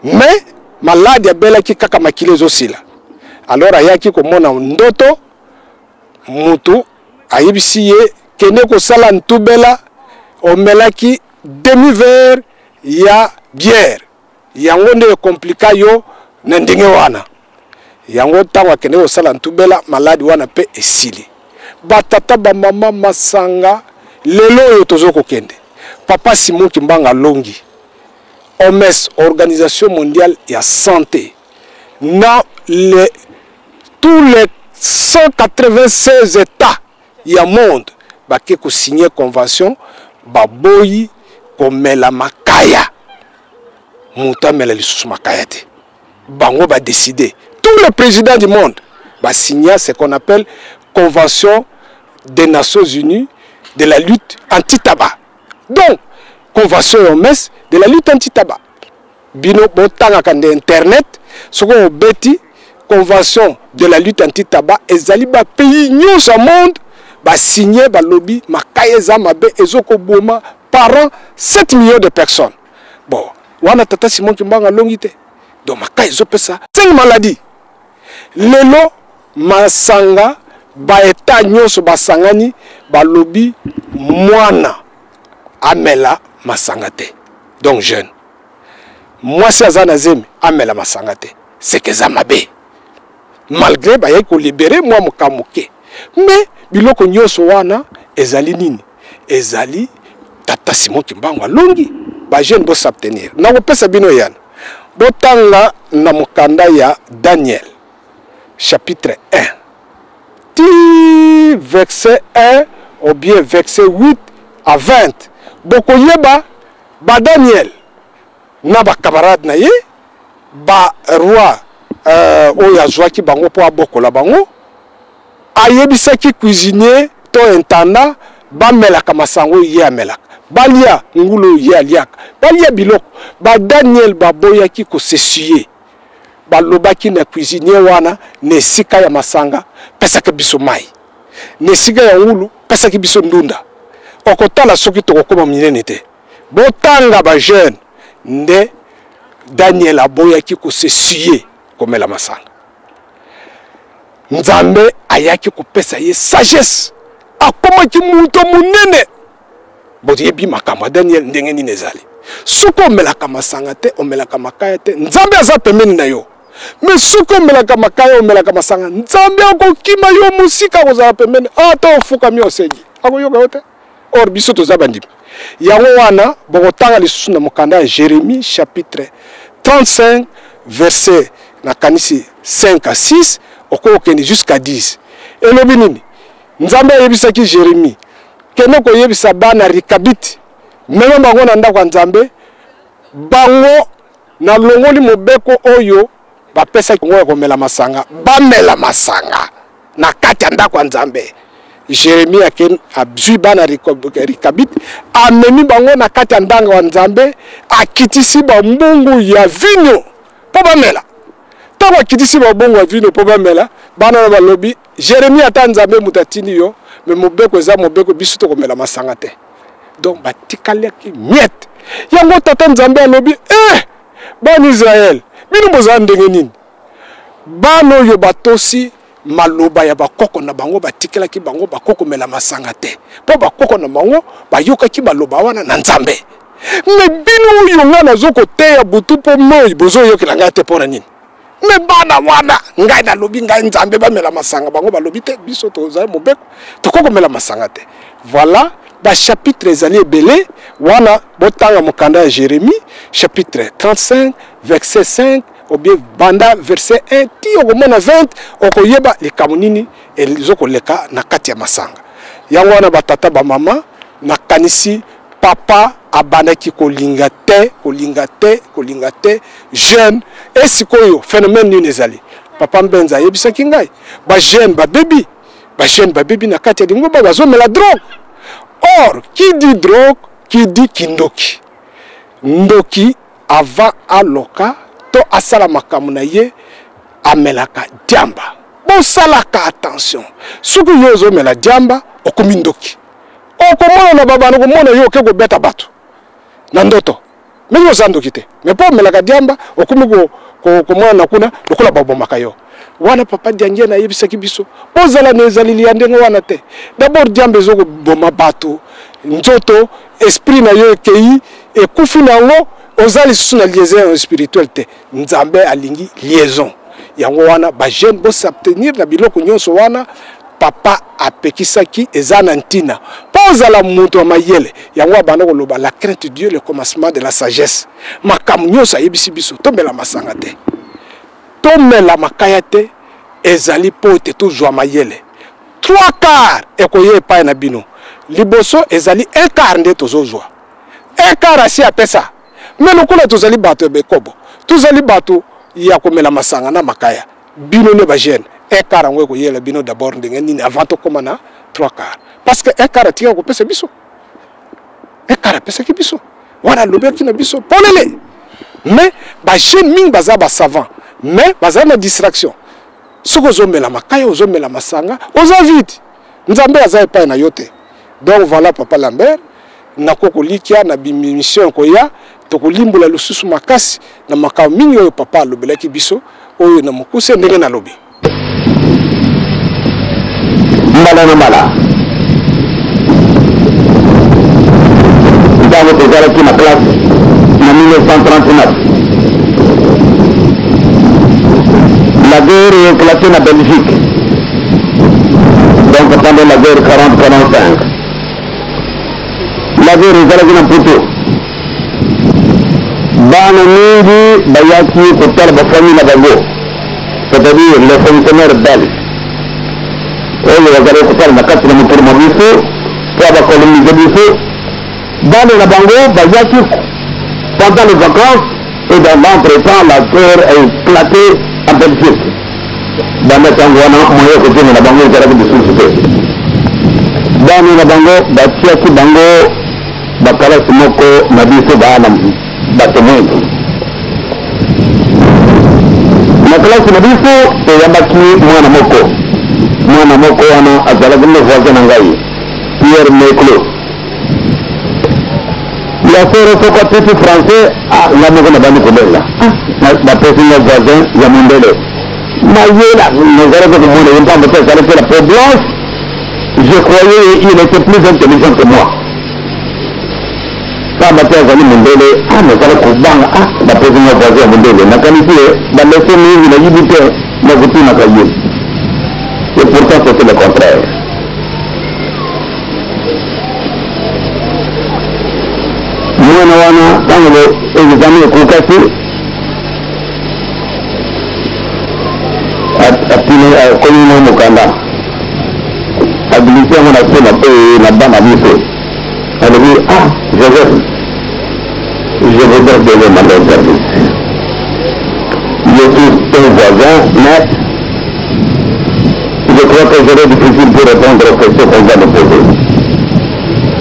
mais malade abelaki kaka makile ezo sila alors ayaki komona ndoto mutu ayebisi ye kende ko sala ntubela omelaki demi-verre ya bière yango nde komplika yo na ndenge wana yango tango akende ko sala ntubela maladi wana pe esili batata ba mama masanga lelo yo tozoko kende papa Simon Kimbanga Longi OMS Organisation mondiale ya santé na tous les 196 états ya monde bake ko signer convention baboyi komela makaya muta mela lisusu makaya te bango ba décider tous les présidents du monde ba signer ce qu'on appelle convention des Nations Unies de la lutte anti-tabac. Donc convention OMS de la lutte anti-tabac. Bino botanga kande internet soko obeti convention de la lutte anti-tabac ezali ba pays nyonso monde ba signer ba lobby makaya za mabe ezoko boma par an 7 millions de personnes. Bon, wana tata Simon Kimbanga Longi te. Donc makaya ezopesa 5 maladies. Lelo masanga ba eta nyonso basangani ba lobby mwana amela masanga te. Donc jeune. Moi c'est azana zemi amela masanga te. C'est que ça mabe. Malgré ba yeko libérer moi mokamoke. Mais biloko nyonso wana ezali nini? Ezali tata Simon Kimbanga Longi. Ba jeune bo s'abstenir. Na ko pesa bino yana. Botanga na mukanda ya Daniel chapitre 1. Ti verset 1 ou bien verset 8 à 20. Boko yeba ba Daniel na ba camarade na ye ba roi oya zwaki bango po abokola bango ayebisaki cuisinier to intendant ba melaka masango ye amelaka balia ngulu ye aliaka balia biloko ba Daniel baboyaki ko sesuye balobaki na cuisinier wana ne sika ya masanga pesaka biso mai ne sika ya ngulu pesaki biso ndunda okotala soki tokokoma minene te botanga ba jeune nde Daniel aboyaki ko sesuye komela masanga Nzambe ayaki ko pesa ye sagesse akomaki muto munene boti yebi makamba Daniel ndenge ni nezali suko omelaka masanga te omelaka makaya te Nzambe aza pemeni na yo mais suko omelaka makaya omelaka masanga Nzambe akokima yo musika kozala pemeni ata ofuka mi osengi akoyoka yo te or biso toza bandima yango wana bokotanga lisusu na mokanda ya Jérémie chapitre 35 verset na kanisi 5 à 6 okokende jusqu'à 10 elobi nini Nzambe ayebisaki Jérémie keno koyebisa bana rikabiti meme bango na ndako ya Nzambe bango na longoli mobeko oyo bapesaki ngo komela masanga bamela masanga na kati ya ndako ya Nzambe. Jérémie aken abzui bana rikabiti amemi bango na kati ya ndanga wa Nzambe akitisi ba mbungu ya vino po bamela tango akitisi ba mbungu ya vino po bamela bana na balobi Jérémie ata Nzambe mutatini yo me mobeko eza mobeko biso to komela masanga te donc batikalaki miette yango tata Nzambe alobi bana Israël bino boza ndenge nini bana oyo batosi maloba ya bakoko na bango batikelaki bango bakoko mela masanga te po bakoko na bango bayokaki baloba wana na Nzambe me bino oyo nga nazoko te ya butu po moi bozo yokela ngai te pona nini me bana wana ngai na lobi ngai Nzambe bamela masanga bango balobi te biso toza mobeko tokoko mela masanga te. Voilà ba chapitre ezali ebele wana botanga mokanda ya Jérémie chapitre 35 verset 5 ou bien banda verset 1 ti okomona 20 okoyeba likambo nini elizokoleka na kati ya masanga yango wana batata ba mama na kanisi papa abandaki kolinga te jeune esikoyo phénomène nini ezali papa mbenza ayebisaki ngai ba jeune ba baby na kati ya lingo bazomela drogue. Or qui dit drogue qui dit kindoki ndoki avant aloka to asala makambo na ye amelaka diamba bosalaka attention soki yo ozomela diamba okomi ndoki okomona na babana komona yo ke kobeta bato na ndoto mais yo za ndoki te mais po omelaka diamba okomi komona na kuna lokola babomaka yo wana papa Diangie na yebisaki biso ozala na ezalili ya ndenge wana te d'abord Diambe ezoko boma bato nzoto esprit na yo ekei ekufi nango ozali susu na liaison spirituelle te nzambe alingi liaison yango wana ba jeune bo s'abstenir na biloko nyonso wana papa apekisaki ezana ntina pa ozala mutu wa mayele yango abanda koloba la crainte de Dieu le commencement de la sagesse makamu nyonso ayebisi biso tomela masanga te tomela makaya te ezali po te tozwa mayele 3/4 ekoye epai na bino liboso ezali 1/4 nde tozozwa 1/4 asi apesa me lokola tozali bato bekobo tozali bato ya komela masanga na makaya bino ne ba jeune 1/4 yango ekoyela bino d'abord ndenge nini avant tokoma na 3/4 parce que 1/4 atika kopesa biso 1/4 apesaki biso wana lobeki na biso polele mais ba jeune mingi baza ba savant mais baza na distraction soki ozomela makaya ozomela masanga oza vide nzambe aza epai na yo te donc voilà papa Lambert nakokolikia na bimission koya tokolimbola lususu makasi na makao mingi oyo papa alobelaki biso oyo na mokuse ndenge na lobi mbala na mbala ntango tozalaki na classe na 1939 la guerre est éclatée en Belgique donc pendant la guerre 40-45 la guerre ezalaki na Poto bana mingi bayaki kotala bafamille na bango c'est-à-dire les fonctionnaires belges oyo bazali kotala na kati na mokolo na biso po bakolonize biso bana na bango bayaki pendant les vacances et dans l'entretemps la guerre a éclaté en Belgique bana ntango wana moyo kotenga na bango ezalaki lisusu te bana na bango batiaki bango bakalasi moko na biso bana bato mwingi na kalasi na biso eyambaki mwana moko wana azalaki ne voisin na ngai Pierre Meclo yasere soko atiki français nga moko na bandi kobenga bapesi nga voisin ya mondele mayela nazalaki komona ye mpambo te ezalaki la peau blanche je croyais il était plus intelligent que moi kama te azali mondele nazala kobanga bapesi nga voisin ya mondele nakanisi ye balese mingi nayibi te nakotunaka ye et pourtant c'était le contraire mwana wana ntango examen ekokaki akomi na mokanda abilité yango na se na bana biso alobi Joseph je voudrais donner ma main service je suis un voisin mais je crois que j'aurai difficile pour répondre aux questions qu'on va me poser.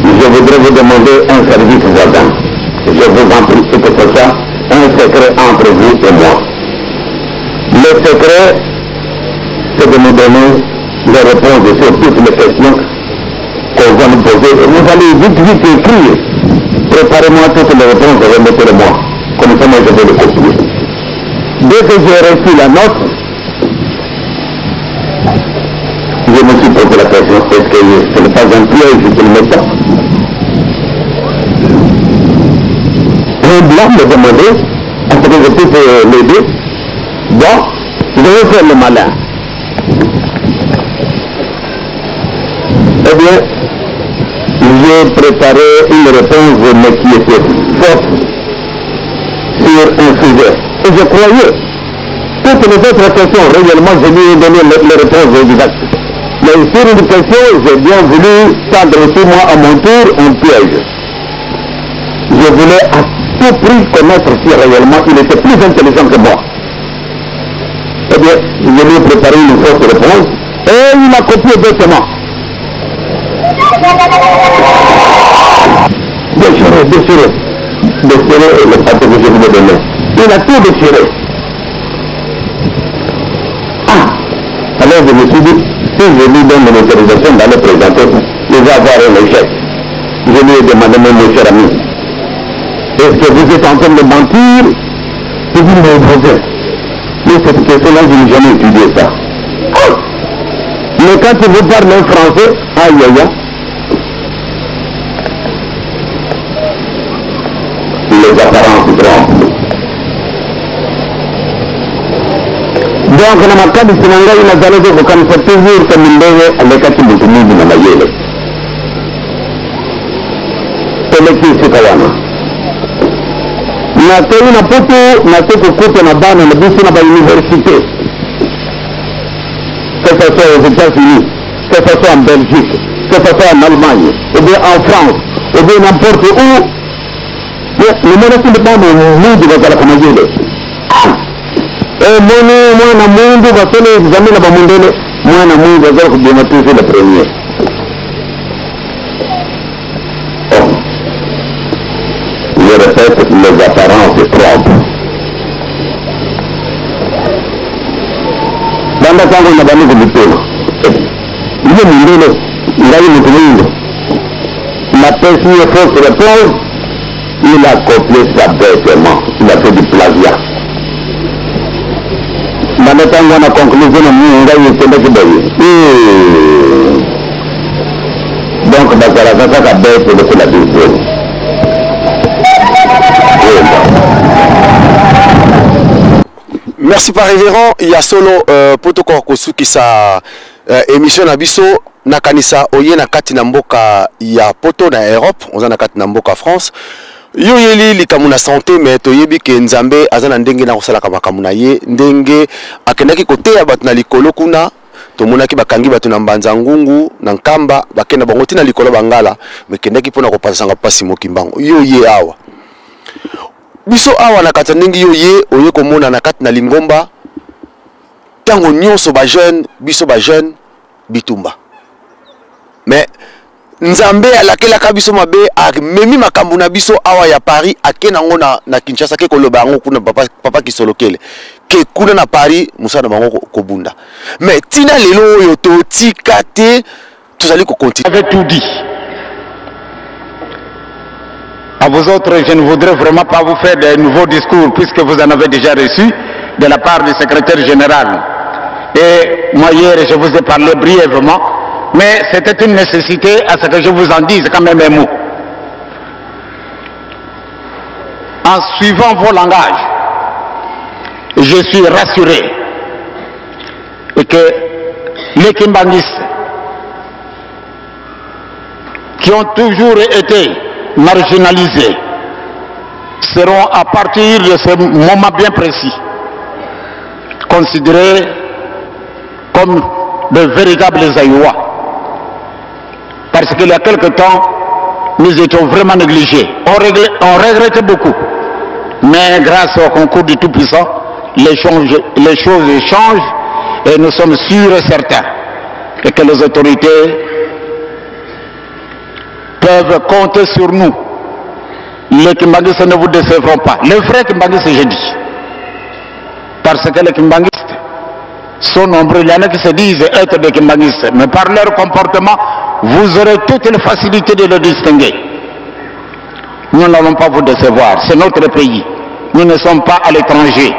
Je voudrais vous demander un service voisin. Je vous en prie que ce soit un secret entre vous et moi. Le secret, c'est de nous donner les réponses sur toutes les questions qu'on va nous poser. Et vous allez vite écrire. Préparez-moi toutes les réponses et remettez-les-moi. Comme ça, moi, je vais les copier. Dès que j'ai reçu la note, je me suis posé la question, est-ce que ce n'est pas un piège qu'il me tend? Un blanc me demandait, est-ce que je puisse l'aider? Bon, je vais faire le malin. Eh bien, j'ai préparé une réponse, mais qui était forte sur un sujet. Et je croyais, toutes les autres questions, réellement, je lui ai donné les réponses exactes. Mais sur une question, j'ai bien voulu tendre sur moi à mon tour un piège. Je voulais à tout prix connaître si réellement il était plus intelligent que moi. Eh bien, je lui ai préparé une fausse réponse et il a copié bêtement. Déchiré le papier que je voulais donner. Il a tout déchiré. Alors je me suis dit, si je lui donne l'autorisation d'aller présenter, il va avoir un échec. Je lui ai demandé, mon cher ami, est-ce que vous êtes en train de mentir? Il dit, mais Mais cette question-là, je n'ai jamais étudié ça. Mais quand tu vous parles en français, aïe aïe aïe, les apparences trompent. Donc, na makadi sinanga ina zaleze kukanisa toujours kamindege alekati mutumizi na mayele. Peleki sikawana. Na tei na putu na siku kutu na bana na bisi na ba université. Que ce soit aux États-Unis, que ce soit en Belgique, que ce soit en Allemagne, ou bien en France, ou bien n'importe où. Le monde est pas mon monde de la Kamayele. Moi, na mundu basole examen na bamundele, moi na mundu bazalo kubimatisi le premier. Je répète, les apparences trompent. Banda tangu na bani kubitema. Ile mundele, ngai mtumindo. La personne fausse réponse, il a copié ça bêtement, il a fait du plagiat. Manetanga na conclusion na munga yitenda kidogo. Donc bakara sasa ka bête de la deuxième. Merci par révérend. Il y a solo protocole kosuki sa émission na biso na kanisa oye na kati na mboka ya poto na Europe, on na kati na mboka France. Yo yeli likamuna santé mais toyebi ke nzambe azana ndenge na kosala makamuna ye ndenge akendaki koteya batu na likolo kuna tomonaki bakangi batu na mbanza ngungu na nkamba bakenda bango tina likolo bangala mekendaki pona kopasanga pasi mokimbango yo ye awa biso awa na kati ndenge yo ye oye komona na kati na lingomba tango nyonso ba jeune biso ba jeune bitumba mais nzambe alakela kabiso mabe memi makambu na biso awa ya Paris akena ngo na Kinshasa ke koloba ngo kuna papa kisolokele ke kuna na Paris musana bango kobunda mais tina lelo yo to tikate tuzali ko continuer. J'avais tout dit. À vous autres, je ne voudrais vraiment pas vous faire de nouveaux discours puisque vous en avez déjà reçu de la part du secrétaire général. Et moi hier, je vous ai parlé brièvement. Mais c'était une nécessité à ce que je vous en dise quand même un mot. En suivant vos langages, je suis rassuré et que les Kimbanguistes qui ont toujours été marginalisés seront à partir de ce moment bien précis considérés comme de véritables aïouas. Parce qu'il y a quelque temps, nous étions vraiment négligés. On regrettait beaucoup. Mais grâce au concours du Tout-Puissant, les choses changent et nous sommes sûrs et certains et que les autorités peuvent compter sur nous. Les Kimbanguistes ne vous décevront pas. Les vrais Kimbanguistes, je dis. Parce que les Kimbanguistes sont nombreux. Il y en a qui se disent être des Kimbanguistes. Mais par leur comportement, vous aurez toutes les facilités de le distinguer. Nous n'allons pas vous décevoir. C'est notre pays. Nous ne sommes pas à l'étranger.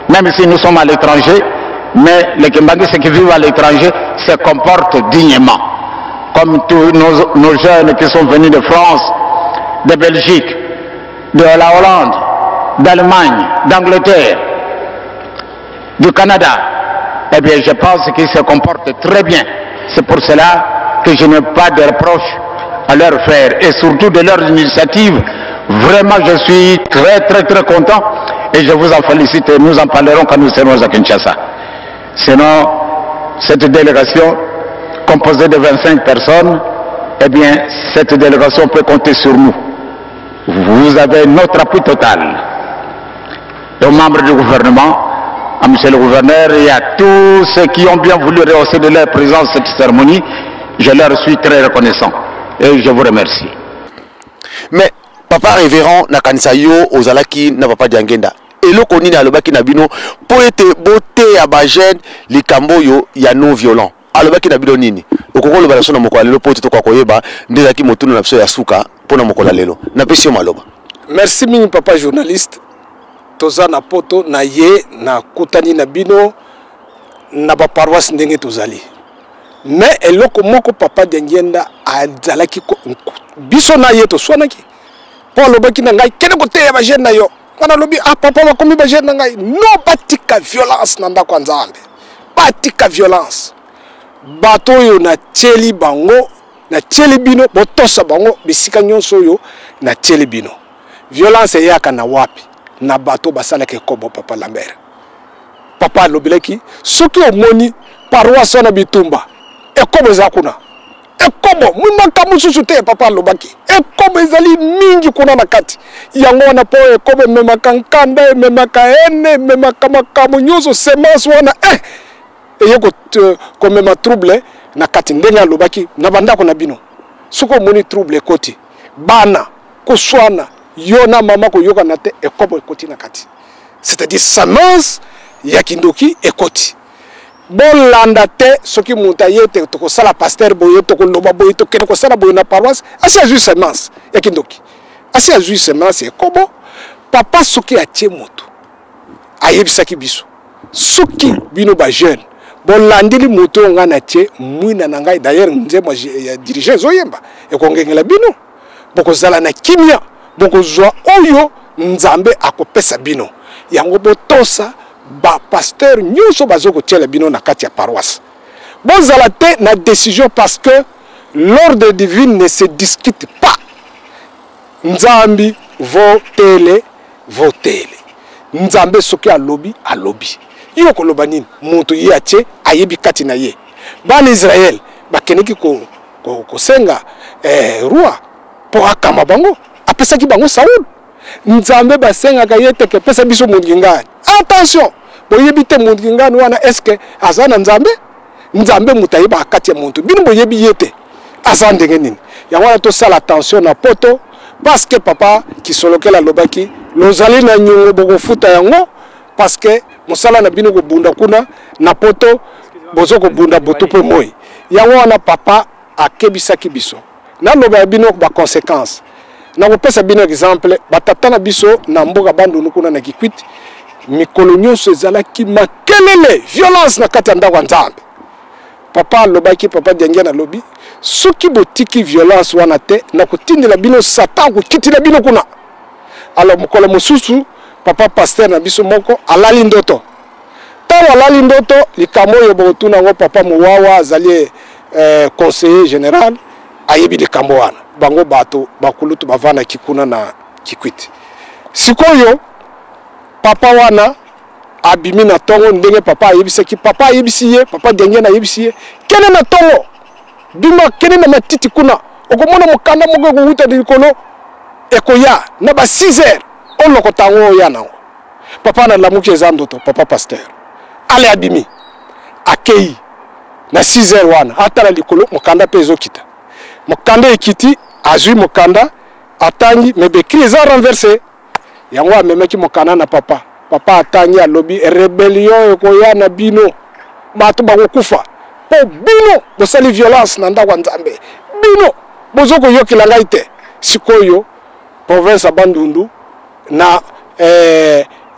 Même si nous sommes à l'étranger, mais les Kimbanguistes qui vivent à l'étranger se comportent dignement. Comme tous nos jeunes qui sont venus de France, de Belgique, de la Hollande, d'Allemagne, d'Angleterre, du Canada. Eh bien, je pense qu'ils se comportent très bien. C'est pour cela que je n'ai pas de reproches à leur faire. Et surtout de leur initiative, vraiment je suis très content et je vous en félicite et nous en parlerons quand nous serons à Kinshasa. Sinon, cette délégation composée de 25 personnes, eh bien, cette délégation peut compter sur nous. Vous avez notre appui total. Et aux membres du gouvernement, à monsieur le gouverneur et à tous ceux qui ont bien voulu rehausser de leur présence cette cérémonie, je leur suis très reconnaissant. Et je vous remercie. Mais, papa révérend, na kanisa yo, ozalaki, na papa diangenda. Et le koni na alobaki na bino, pour être beauté à Bajen, les camboyo, ya non violent. Alobaki na bino nini? Okoko lo balaso na mokola lelo, pour être koyeba, ndezaki motuno na pso ya suka, pour na mokola lelo. Na pesio maloba. Merci mini papa journaliste. toza na poto na ye na kutani na bino na ba paroisse ndenge tozali. Mais eloko moko papa Diangenda azalaki biso na ye to swanaki. Paul obaki na ngai kene ko te ba jeune na yo. Kana lobi papa bakomi ba jeune na ngai. Non batika violence na ndako nzambe. Batika violence. Bato yo na tcheli bango na tcheli bino botosa bango bisika nyonso yo na tcheli bino. Violence yaka na wapi na bato basala ke kobo papa Lambert. Papa lobileki soki omoni paroisse na bitumba ekobo zakuna. Ekobo munaka mususu te papa lobaki. Ekobo ezali mingi kuna na kati. Yango wana po ekobo memaka nkanda memaka ene memaka makamu nyonso semence wana eyeko ko mema trouble na kati ndenga lobaki na bandako na bino. Soko moni trouble ekoti bana koswana yo na mama ko yoka na te ekobo ekoti na kati. C'est-à-dire semence ya kindoki ekoti. Bon landa te soki muta yete to ko sala pasteur boye to ko loba boye to kene ko sala boye na paroisse asi azu semence ya kindoki. Asi azu semence ekobo papa soki atie moto ayebisaki biso soki bino ba jeune bon landili moto nga na tie mwina na ngai d'ailleurs nze moi dirigeant zoyemba e ko ngengela bino boko zala na kimia boko zwa oyo nzambe akopesa bino yango botosa ba pasteur nyonso bazoko tiela bino na kati ya paroisse bozala te na décision parce que l'ordre divin ne se discute pas. Nzambi votele nzambe soki alobi iyo koloba nini mutu ye atie ayebi kati na ye bana Israël bakeneki ko senga roi po akama bango apesaki bango Saul nzambe basenga ka yete ke pesa biso mungingani. Attention boyebi te mungingani wana eske azana nzambe mutayiba kati ya muntu bino boyebi yete azandenge nini yango to sala attention na poto parce que papa kisolokela lobaki lozali na nyongo boko futa yango parce que musala na bino ko bunda kuna na poto bozo ko bunda boto pe moyi yango wana papa akebisaki biso na loba bino ba conséquences na ko pesa bino exemple batata na biso na mboka bandunu kuna na Kikwit mikolo nyonso ezalaki makelele violence na kati ya ndako nzambe papa lobaki papa Diangenda lobi soki botiki violence wana te na kotindela bino satan ko kitila bino kuna. Alors mokolo mosusu papa pasteur na biso moko alali ndoto tawa alali ndoto likambo yo botuna ngo papa muwawa azali conseiller général ayebi likambo wana bango bato bakulutu bavana kikuna na Kikwit sikoyo papa wana abimi na tongo ndenge papa ayebisaki papa ayebisiye papa Diangenda ayebisiye kene na tongo bima kene na matiti kuna okomona mokanda moko ko huta likolo ekoya na ba 6h on lokotango ya na papa na lamuki ezandoto papa pasteur ale abimi akei na 6h wana atala likolo mokanda pezo kita mokanda ekiti azui mokanda atangi mebekri eza renversé yango amemeki mokanda na papa atangi alobi rébellion ekoya na bino bato bakokufa po bino bosali violence na ndako nzambe bino bozoko yokela ngai te sikoyo province Bandundu na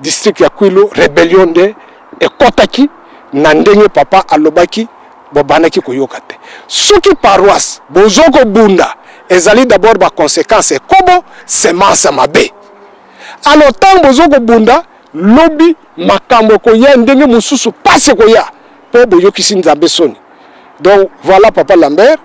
district ya Kwilu rébellion de ekotaki na ndenge papa alobaki bobanaki koyoka te soki paroisse bozoko bunda ezali d'abord ba conséquence ekobo semence mabe alors tant bozoko bunda lobi makambo koya ndenge mususu passe koya po boyokisi nzambe soni. Donc voilà papa Lambert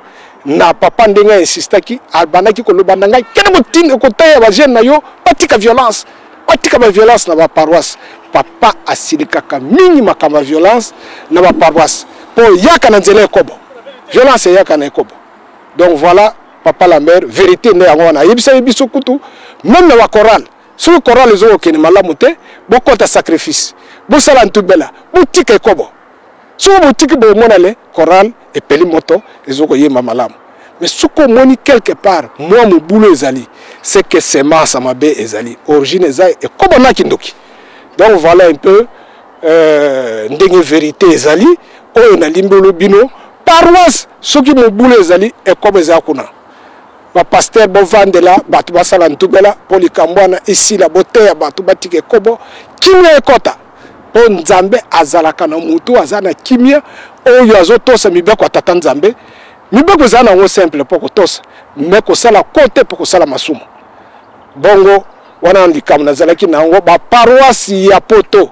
na papa ndenge insistaki albanaki koloba nanga kene motine kotaya ba jeune na yo batika violence na ba paroisse papa asilikaka mingi makamba violence na ba paroisse po yaka na nzela ekobo violence yaka na ekobo. Donc voilà papa Lambert vérité nde yango wana yebisa biso kutu même na ba chorale sur le chorale zo okene malamu te bokota sacrifice bosala ntubela botika ekobo so botiki bo monale chorale et peli moto ezoko yema malamu mais soko moni quelque part moi mon boulot ezali c'est que semence mabe ezali origine ezali ekobo na kindoki. Donc voilà un peu ndenge vérité ezali oyo na limbolo bino paroisse soki mon boulot ezali ekobo ezakuna ba pasteur bo vandela batu basala ntubela po likambwana esila boteya batu batike kobo kimia ekota po nzambe azalaka na mutu azana kimia oyo azotosa mibeko atata nzambe mibeko zana ngo simple po kotosa meko sala kote po kosala masumu bongo wana likambo nazalaki nango ba paroisse ya poto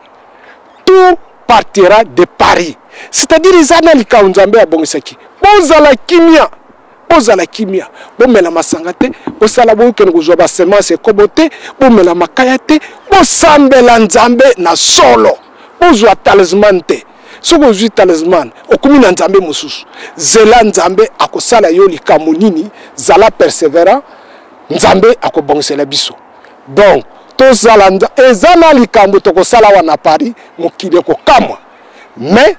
tout partira de Paris, c'est-à-dire izana likambo nzambe abongisaki bozala kimia bozala kimia bomela masanga te bosala bokene kozwa ba semence ekobote bomela makaya te bosambela nzambe na solo bozwa talisman te soko ozwi talisman okumi na nzambe mosusu zela nzambe akosala yo likambo nini zala persévérant nzambe akobongisela biso donc tozala ezana likambo tokosala wana Paris mokili kokamwa mais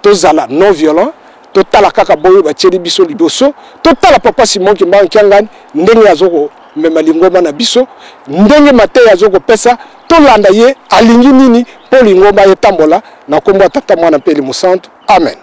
tozala non violent totala kaka boyo bacheli biso liboso totala papa Simon Kimbangu Kiangani ndenge azoko mema lingoma na biso ndenge Mateya azoko pesa tolanda ye alingi nini po lingoma yetambola na kombo tata mwana peli musantu amen.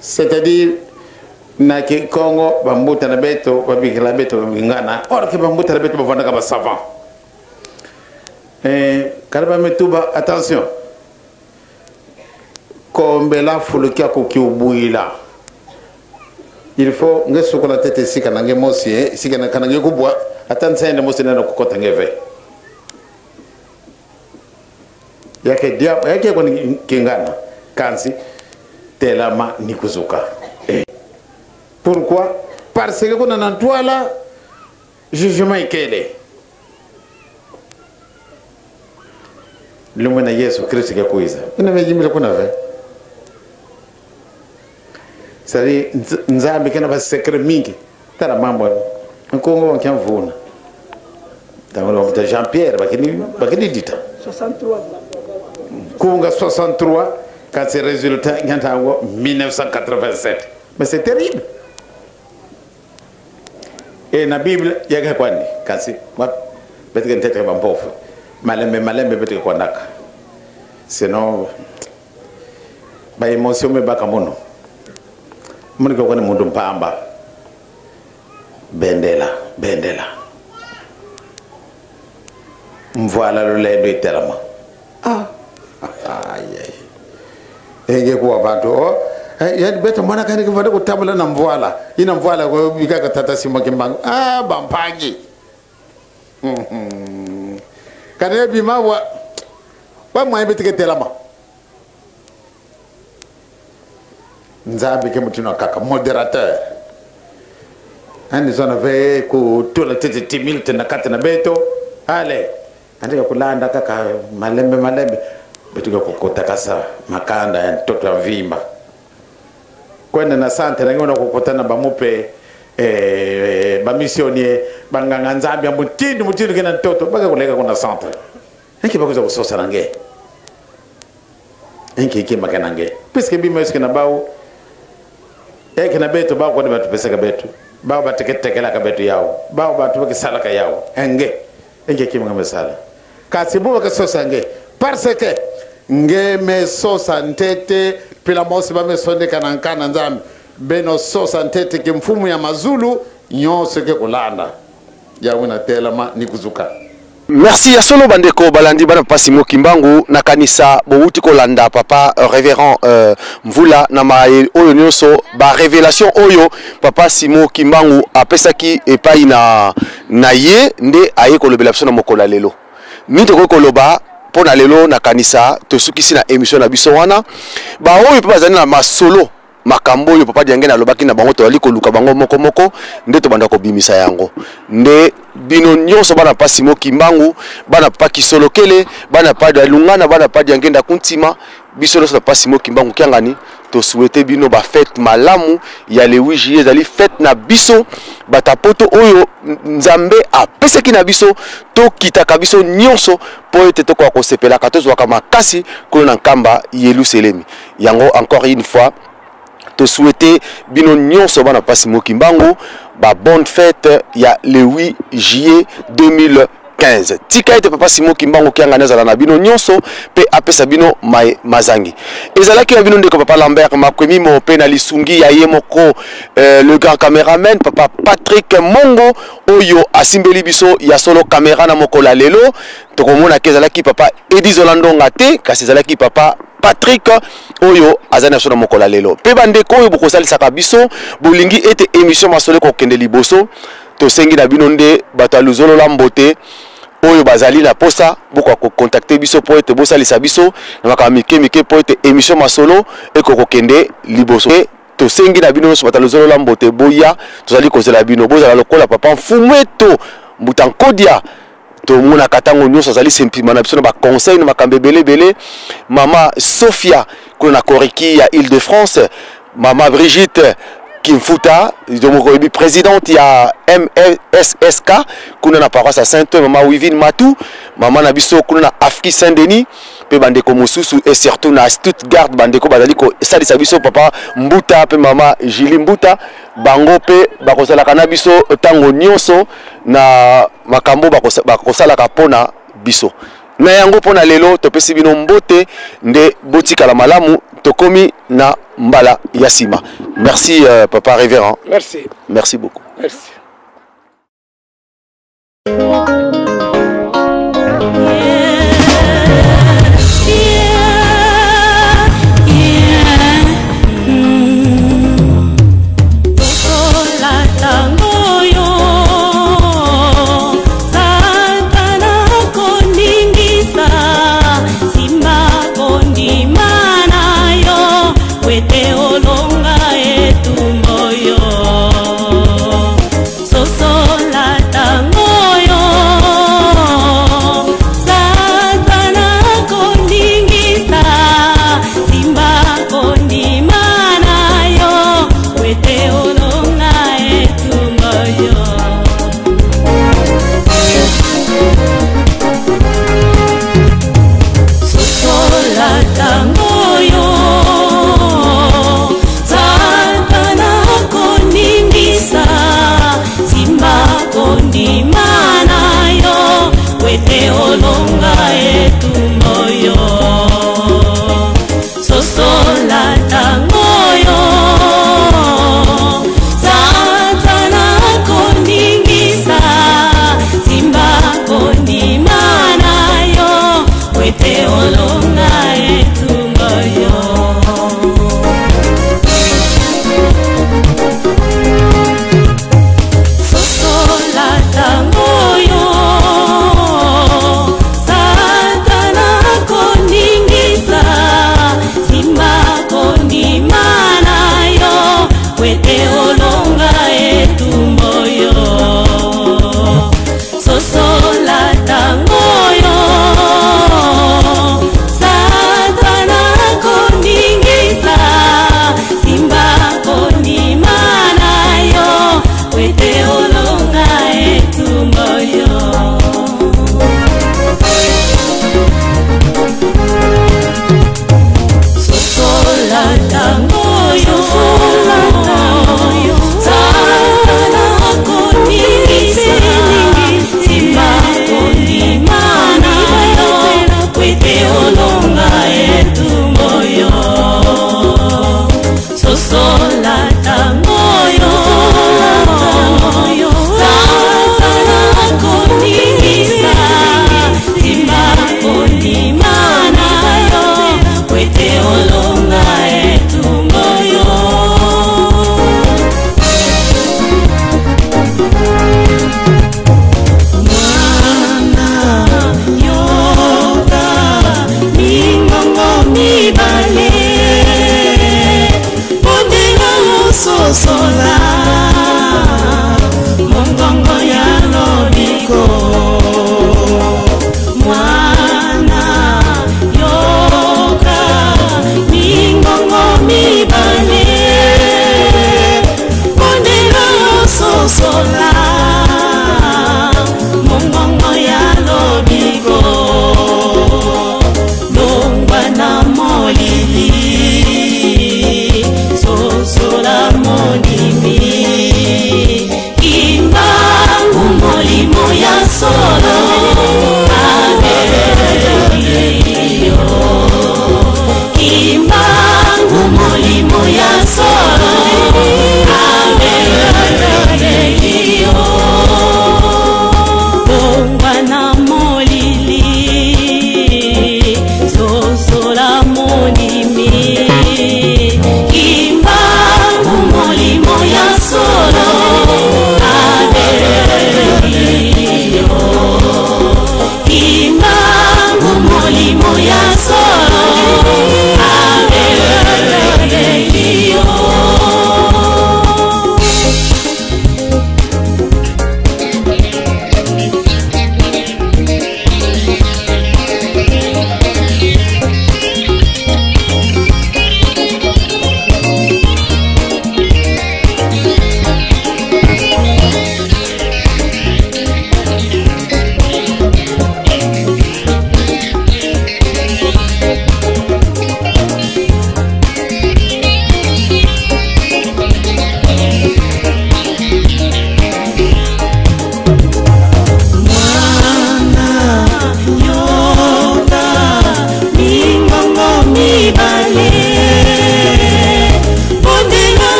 C'est-à-dire na ke Congo bambuta na beto babikila beto ngana or ke bambuta na beto bavanda ka ba savant kalaba metuba attention kombela fulukia ko kiubuila il faut ngesuko la tete sika na ngemosi sika na kana ngekubwa atansa ende mosi na kokota ngeve yake dia yake ko kingana kansi telama nikuzuka. Pourquoi? Parce que qu'on a un toit là, jugement est quel le mona Yesu Christ qui a coisa. On avait dit mais qu'on avait. C'est nzambe kana ba secret mingi. Tara mambo. En Congo on kien vona. Dans le Jean-Pierre bakini dita. 63. Congo 63 quand c'est résultat il y a 1987. Mais c'est terrible. Et na Bible yaga kwani kasi wat betike ntete ba mpofu malembe betike kwanaka sinon ba emotion me baka mono muni ko kwani mundu mpamba bendela mvoila lo ledo iterama enge ko abantu yani beta mwana kani kivada kutabula na mvoila ina mvoila kwa bikaka tata Simon Kimbangu bampangi kane bima wa mwa betike telama nzambe ke mutino kaka modérateur Andi zona ve kutula tete timil tena kati na beto. Ale. Andika kulanda kaka malembe. Betuka kukota kasa makanda ya mtoto ya vimba. Kwenda na sante na ngona kukotana bamupe bamisionie banganga nzambi mutindo kena mtoto baka kulega kuna sante. Enki bakuza kusosa nange. Enki kima kanange. Piske bima yuske na bao. Eke na beto bao kwa ni batu peseka beto. Bao batekela ka beto yao. Bao batu bakisala ka yao. Enge. Enki kima ngamesala. Kasibu bakasosa nge. Parce que nge me sosa ntete pila mosi ba me sonde kanankana nzambi beno sosa ntete ke mfumu ya mazulu nyonso ke kulanda ya wina tela ma nikuzuka. Merci ya solo bandeko balandi bana pasi mokimbangu na kanisa bouti kolanda papa révérend mvula na mai oyo nyonso ba révélation oyo papa Simo Kimbangu apesaki epai na ye nde aye kolobela biso na mokola lelo mito ko koloba pona lelo na kanisa tosukisi na émission na biso wana ba oyo pe bazali na masolo makambo oyo papa Diange na lobaki na bango to ali koluka bango moko nde to banda ko bimisa yango nde bino nyonso bana pa Simo Kimbangu bana pa Kisolokele bana pa Dalungana bana pa Diange nda kuntima biso na pa Simo Kimbangu kiangani to souhaiter bino ba fête malamu ya le 8 juillet zali fête na biso batapoto oyo nzambe apesaki na biso to kitaka biso nyonso po ete to kwa kosepela katozwa kama kasi ko na nkamba Yerusalemi yango encore une fois te souhaiter bino nyonso bana pa Simo Kimbangu ba bonne fête ya le 8 juillet 2015 tika ete papa Simo Kimbangu kianga nazala na bino nyonso pe apesa bino mazangi ezalaki ya bino ndeko papa Lambert makwemi mo pe na lisungi ya yemoko le grand caméraman papa Patrick Mongo oyo asimbeli biso ya solo caméra na mokola lelo tokomona kezalaki papa Edi Zolando ngate kasi ezalaki papa Patrick oyo azana sona mokola lelo pe bandeko oyo bokosalisaka biso bolingi ete émission masole ko kende liboso to sengi na bino nde bato aluzolo la mbote oyo bazali na posa boko ko contacter biso po ete bosalisa biso na makamike po ete émission masolo eko ko kende liboso to sengi na bino so bato aluzolo la mbote boya tozali kozela bino bozala lokola papa mfumweto mutankodia to mona katango nyonso azali simplement na biso na ba conseil na makambe belé mama Sophia kuna na Koriki ya Île-de-France mama Brigitte Kimfuta domokoyebi présidente ya MSSK kuna na paroisse Sainte mama Wivine Matou mama na biso kuna na Afrique Saint-Denis pe bandeko mosusu et surtout na Stuttgart bandeko bazali ko salisa biso papa Mbuta pe mama Julie Mbuta bango pe bakozala na biso tango nyonso na makambo bakosala kapona biso na yango pona lelo topesi bino mbote nde botika la malamu tokomi na mbala yasima. Merci papa révérend. Merci beaucoup. Merci. Sosola tango yo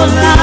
Lola